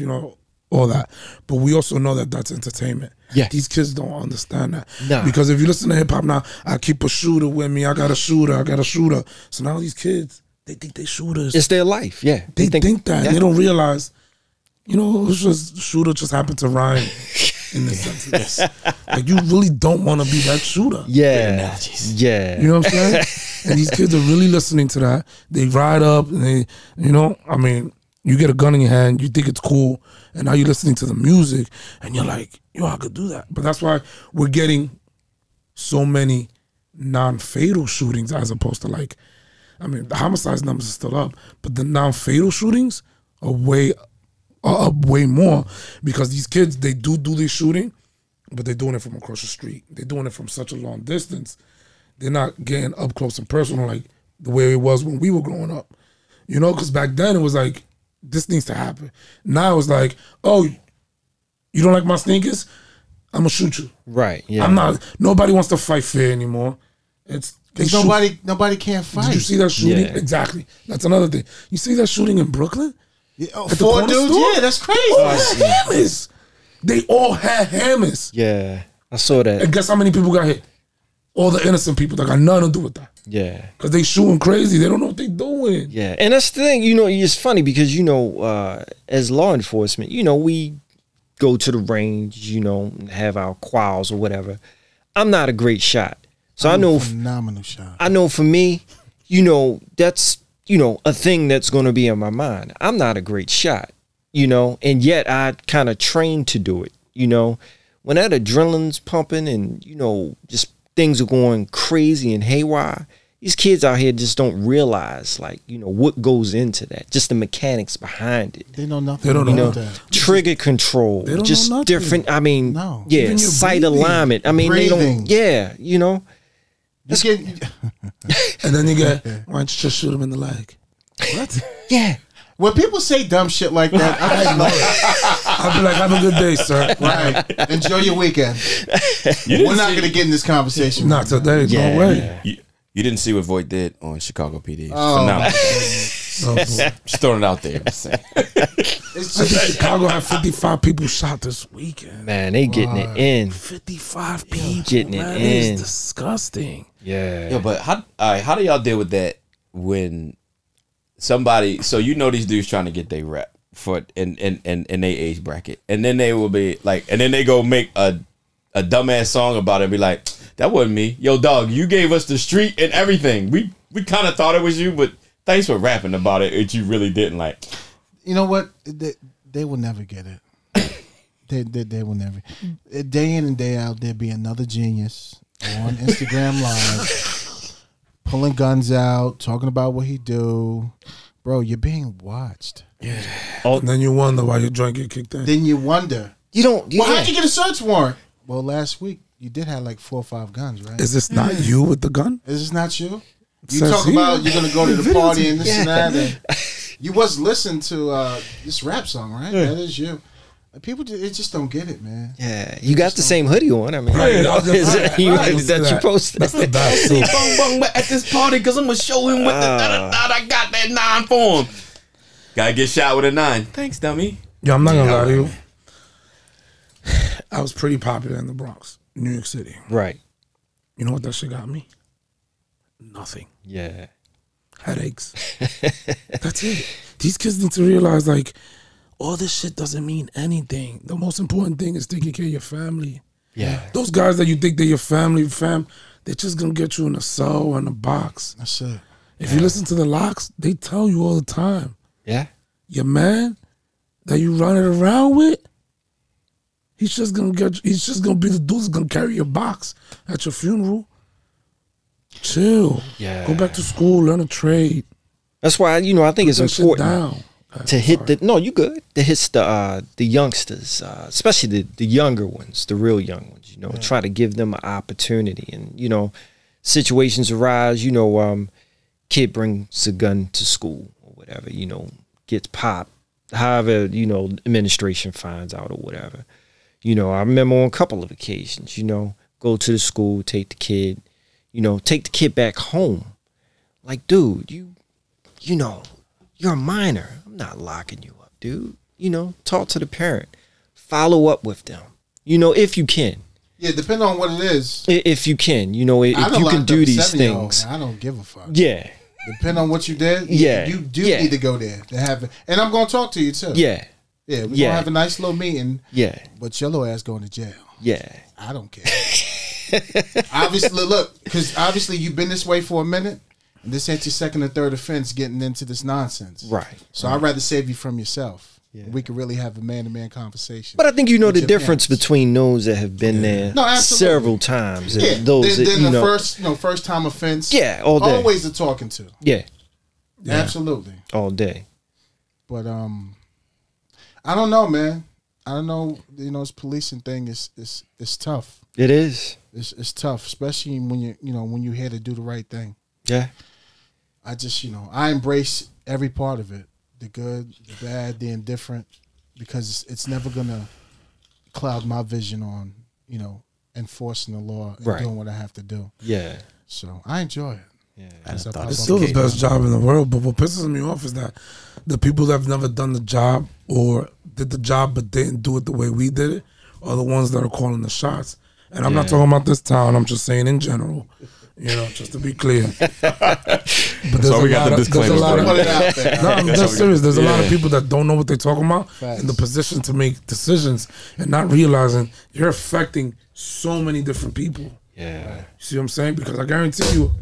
all that, but we also know that that's entertainment. Yeah. These kids don't understand that. Nah. Because if you listen to hip hop now, I keep a shooter with me. I got a shooter. So now these kids, they think they shooters. It's their life. Yeah. They think that. Yeah. They don't realize, it's just shooter just happened to rhyme in the sense of this. Like you really don't want to be that shooter. Yeah. Yeah. You know what I'm saying? And these kids are really listening to that. They ride up and they, you get a gun in your hand, you think it's cool, and now you're listening to the music and you're like, I could do that. But that's why we're getting so many non-fatal shootings as opposed to the homicide numbers are still up, but the non-fatal shootings are up way more because these kids, they do this shooting, but they're doing it from across the street. They're doing it from such a long distance. They're not getting up close and personal like the way it was when we were growing up. Because back then it was like, this needs to happen. Now it's like, oh, you don't like my sneakers? I'm gonna shoot you. Right. Yeah. I'm not. Nobody wants to fight fair anymore. Because nobody can't fight. Did you see that shooting? Yeah. Exactly. That's another thing. You see that shooting in Brooklyn? Yeah, At the 4 corner dudes? store? Yeah, that's crazy. All had hammers. They all had hammers. Yeah. I saw that. And guess how many people got hit? All the innocent people that got nothing to do with that. Yeah. Because they shooting crazy. They don't know what they doing. Yeah. And that's the thing, it's funny because, as law enforcement, we go to the range, have our quals or whatever. I'm not a great shot. So I know phenomenal shot. I know for me, that's a thing that's going to be in my mind. I'm not a great shot, and yet I kind of trained to do it. When that adrenaline's pumping and just things are going crazy and haywire, these kids out here just don't realize what goes into that, just the mechanics behind it. They know nothing. They don't know that. that. Control, They don't just know nothing. different. No. Yeah, Even your sight breathing. alignment. They Breathing. don't. Yeah, And then you get, why don't you just shoot him in the leg? What? yeah. When people say dumb shit like that, I'll be like, have a good day, sir. right. Enjoy your weekend. We're not going to get in this conversation. Not today. Yeah. No way. You didn't see what Voight did on Chicago PD. It's Oh. phenomenal. Oh, boy. Just throwing it out there. Just saying. It's I think just Chicago had 55 people shot this weekend. Man, they getting it in. 55 people. Getting it man, in. It's disgusting. Yeah. Yeah, but how do y'all deal with that when somebody? So you know these dudes trying to get their rep for in their age bracket, and then they will be like, and then they go make a dumbass song about it and be like, that wasn't me. Yo, dog, you gave us the street and everything. We kind of thought it was you, but thanks for rapping about it. It you really didn't like. You know what? They will never get it. They will never. Day in and day out, there'll be another genius on Instagram Live, pulling guns out, talking about what he do. Bro, you're being watched. Yeah. And then you wonder why your joint get kicked in. Then you wonder. You don't. Well, how'd you get a search warrant? Well, last week you did have like 4 or 5 guns, right? Is this not you with the gun? Is this not you? You Says talk here. about you're gonna go to the party and this and that. And you was listening to this rap song, right? That is you. People, they just don't get it, man. Yeah, you got the same hoodie on. I mean, Right, you know, I was just- that you that. posted. That's the best. too. Bung at this party because I'm gonna show him what I got that 9 for him. Gotta get shot with a 9. Thanks, dummy. Yo, I'm not gonna lie to you. I was pretty popular in the Bronx, New York City. Right. You know what that shit got me? Nothing. Yeah. Headaches. That's it. These kids need to realize, like, all this shit doesn't mean anything. The most important thing is taking care of your family. Yeah. Those guys that you think they're your family, they're just gonna get you in a cell or in a box. That's it. If you listen to the Locks, they tell you all the time, Yeah. your man that you running around with, he's just gonna be the dude that's gonna carry your box at your funeral. Chill. Yeah. Go back to school, learn a trade. That's why I think it's Put that shit important down. to hit the. No, you good. To hit the youngsters, especially the younger ones, the real young ones. Try to give them an opportunity, and situations arise. Kid brings a gun to school or whatever. Gets popped. However, administration finds out or whatever. I remember on a couple of occasions. Go to the school, take the kid. Take the kid back home. Like, dude, you're a minor. I'm not locking you up, dude. Talk to the parent. Follow up with them. If you can. Yeah, depending on what it is. If you can. If you can do these things. I don't give a fuck. Yeah. Depending on what you did. Yeah. You do Yeah. need to go there to have it. And I'm going to talk to you, too. Yeah. Yeah, we're going Yeah. to have a nice little meeting. Yeah. But your little ass going to jail. Yeah. I don't care. Obviously, look, because obviously you've been this way for a minute. And this ain't your second or third offense getting into this nonsense. Right. So I'd rather save you from yourself. Yeah. We could really have a man-to-man conversation. But I think the with your difference parents. between those that have been there No, absolutely. several times and Yeah, those that, then the first time offense. Yeah, all day. Always a talking to. Yeah, Absolutely. all day. But I don't know, man. I don't know. This policing thing is tough. It is. It's tough, especially when you're here to do the right thing. Yeah. I just I embrace every part of it, the good, the bad, the indifferent, because it's never gonna cloud my vision on enforcing the law and Right. doing what I have to do. Yeah. So I enjoy it. Yeah. As I thought pop It's up still the the best job in the world, but what pisses me off is that the people that have never done the job or did the job but didn't do it the way we did it are the ones that are calling the shots. And I'm not talking about this town, I'm just saying in general, just to be clear. But there's why we got the there's disclaimer, a lot bro. Put it out there. No, I'm dead serious. There's a lot of Yeah. people that don't know what they're talking about Facts. in the position to make decisions and not realizing you're affecting so many different people. Yeah. You see what I'm saying? Because I guarantee you,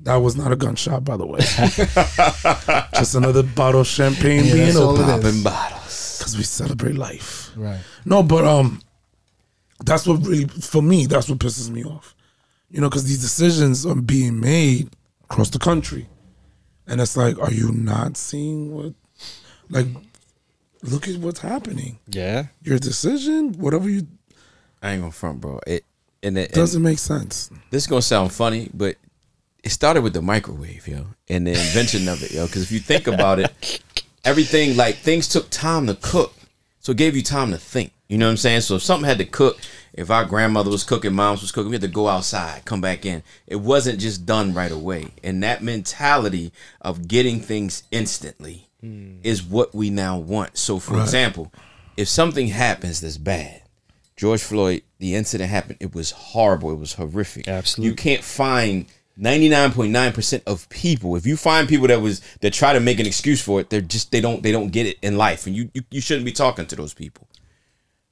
that was not a gunshot, by the way. Just another bottle of champagne Yeah, being that's all opened. it is. Popping bottles. Because we celebrate life. Right. No, but that's what really, for me, that's what pisses me off. Because these decisions are being made across the country. And it's like, are you not seeing what, look at what's happening. Yeah. Your decision, whatever you, I ain't gonna front, bro. It doesn't make sense. This is gonna sound funny, but it started with the microwave, yo, and the invention of it, yo. Because if you think about it, everything things took time to cook, so it gave you time to think. You know what I'm saying? So if something had to cook, if our grandmother was cooking, moms was cooking, we had to go outside, come back in. It wasn't just done right away. And that mentality of getting things instantly is what we now want. So for example, if something happens that's bad, George Floyd, the incident happened, it was horrible, it was horrific. Absolutely. You can't find 99.9% of people. If you find people that try to make an excuse for it, they don't get it in life, and you shouldn't be talking to those people.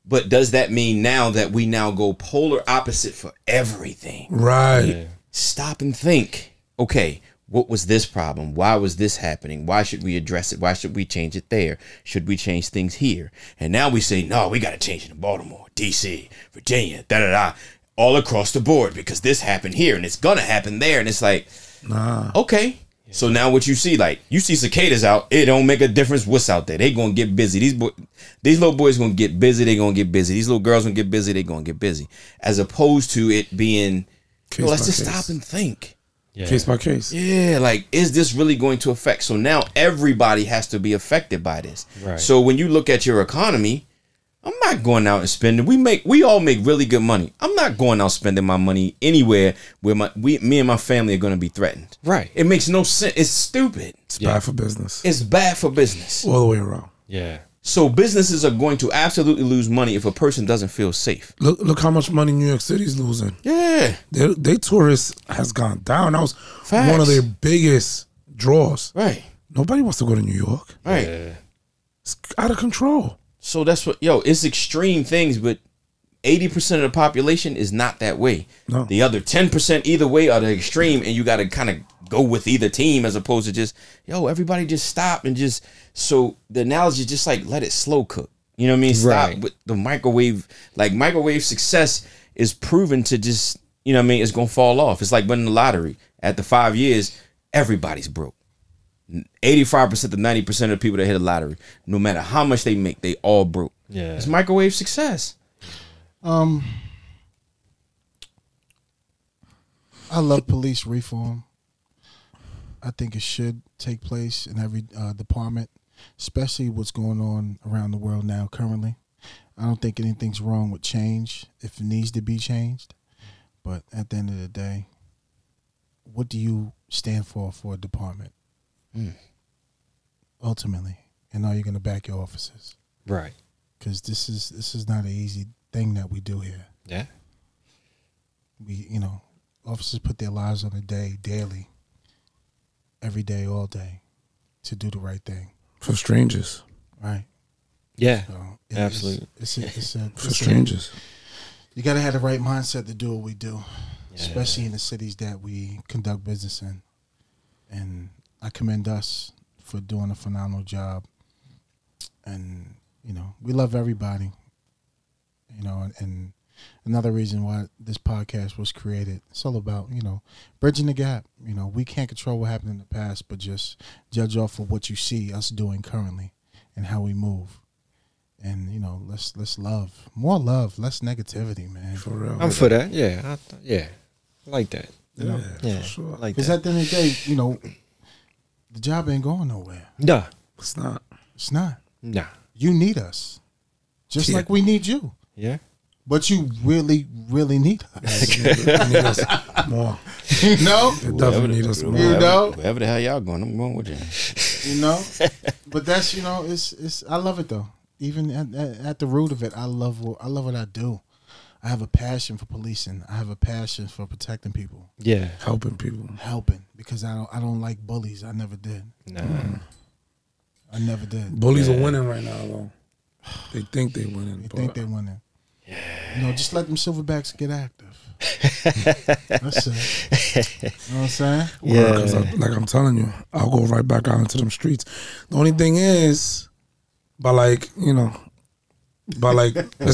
But does that mean now that we now go polar opposite for everything? Right. Yeah. Stop and think. Okay, what was this problem? Why was this happening? Why should we address it? Why should we change it there? Should we change things here? And now we say, no, we got to change it in Baltimore, D.C., Virginia, da-da-da, all across the board because this happened here and it's going to happen there. And it's like, okay. So now what you see, like, you see cicadas out, it don't make a difference what's out there. They going to get busy. These little boys going to get busy. They going to get busy. These little girls going to get busy. They going to get busy. As opposed to it being, let's just stop and think. Yeah. Case by case. Yeah, like, is this really going to affect? So now everybody has to be affected by this. Right. So when you look at your economy, I'm not going out and spending. We all make really good money. I'm not going out spending my money anywhere where me and my family are going to be threatened. Right. It makes no sense. It's stupid. It's bad for business. It's bad for business. All the way around. Yeah. So businesses are going to absolutely lose money if a person doesn't feel safe. Look how much money New York City's losing. Yeah. Their tourists has gone down. That was Facts. one of their biggest draws. Right. Nobody wants to go to New York. Right. Yeah. It's out of control. So that's what, it's extreme things, but 80% of the population is not that way. No. The other 10% either way are the extreme, and you got to kind of go with either team as opposed to just, everybody just stop and just, so the analogy is just like, let it slow cook. You know what I mean? Stop Right. with the microwave. Like, microwave success is proven to just, it's going to fall off. It's like winning the lottery. After 5 years, everybody's broke. 85% to 90% of the people that hit the lottery, no matter how much they make, they all broke. Yeah. It's microwave success. I love police reform. I think it should take place in every department, especially what's going on around the world now currently. I don't think anything's wrong with change if it needs to be changed. But at the end of the day, what do you stand for a department? Ultimately, and are you going to back your officers? Right. Because this is not an easy thing that we do here. Yeah. We, officers put their lives on daily, every day, all day, to do the right thing. For strangers. Right. Yeah. So Absolutely. For strangers. You got to have the right mindset to do what we do, Yeah. especially in the cities that we conduct business in. And I commend us for doing a phenomenal job. And, we love everybody. And another reason why this podcast was created, it's all about, bridging the gap. We can't control what happened in the past, but just judge off of what you see us doing currently and how we move. And, let's love. More love, less negativity, man. For real. I'm for that. Yeah. I like that. Yeah, Yeah. for sure. I like Because that. at the end of the day, the job ain't going nowhere. Nah. It's not. It's not. Nah. You need us. Just Yeah. like we need you. Yeah. But you really, really need us. They need us more. You know? They definitely need us more. You know? Wherever the hell y'all going, I'm going with you. You know? But that's, it's I love it though. Even at the root of it, I love what I do. I have a passion for policing. I have a passion for protecting people, Yeah. Helping people. helping, because I don't like bullies. I never did. Nah. I never did. Bullies are winning right now, though. They think they're winning. They but think they're winning. Just let them silverbacks get active. That's it. You know what I'm saying? Yeah. Because like I'm telling you, I'll go right back out into them streets. The only thing is, let's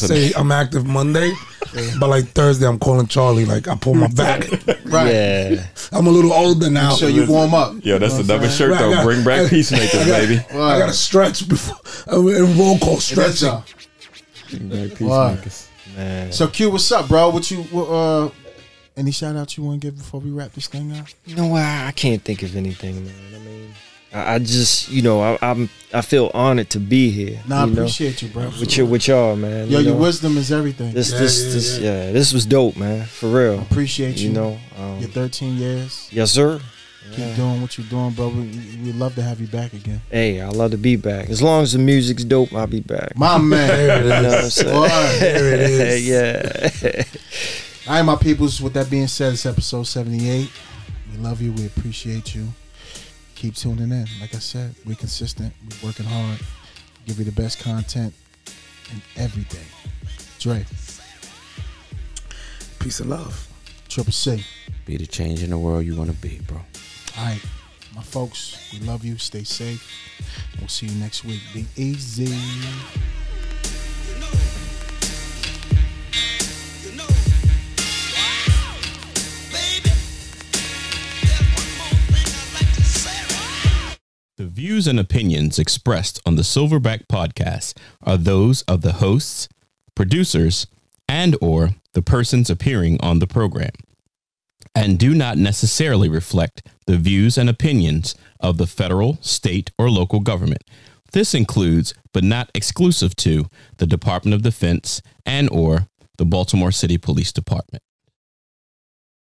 say I'm active Monday, but like Thursday I'm calling Charlie. Like I pull my back. Right. Yeah. I'm a little older now. So you warm up. Yo, that's You the know what I'm dumbest saying? shirt though. Right, Bring back peacemakers, baby. I gotta stretch before roll call stretching. That's Bring back peacemakers. Man. So Q, what's up, bro? Any shout outs you want to give before we wrap this thing up? You know what? I can't think of anything, man. I mean, I just, you know, I feel honored to be here. Nah, I you know, appreciate you, bro. with y'all, man. Yo, you your know? wisdom is everything. This was dope, man. For real. Appreciate you. You know, your 13 years. yes, sir. Keep doing what you're doing, bro. We'd love to have you back again. Hey, I love to be back. As long as the music's dope, I'll be back. My man. There it You know what I'm is. saying? Boy. There it is. Yeah. All right, my peoples. With that being said, it's episode 78. We love you. We appreciate you. Keep tuning in. Like I said, we're consistent. We're working hard. Give you the best content and everything. Dre. Peace and love. Triple C. Be the change in the world you want to be, bro. All right, my folks. We love you. Stay safe. We'll see you next week. Be easy. The views and opinions expressed on the Silverback podcast are those of the hosts, producers, and/or the persons appearing on the program, and do not necessarily reflect the views and opinions of the federal, state, or local government. This includes, but not exclusive to, the Department of Defense and/or the Baltimore City Police Department.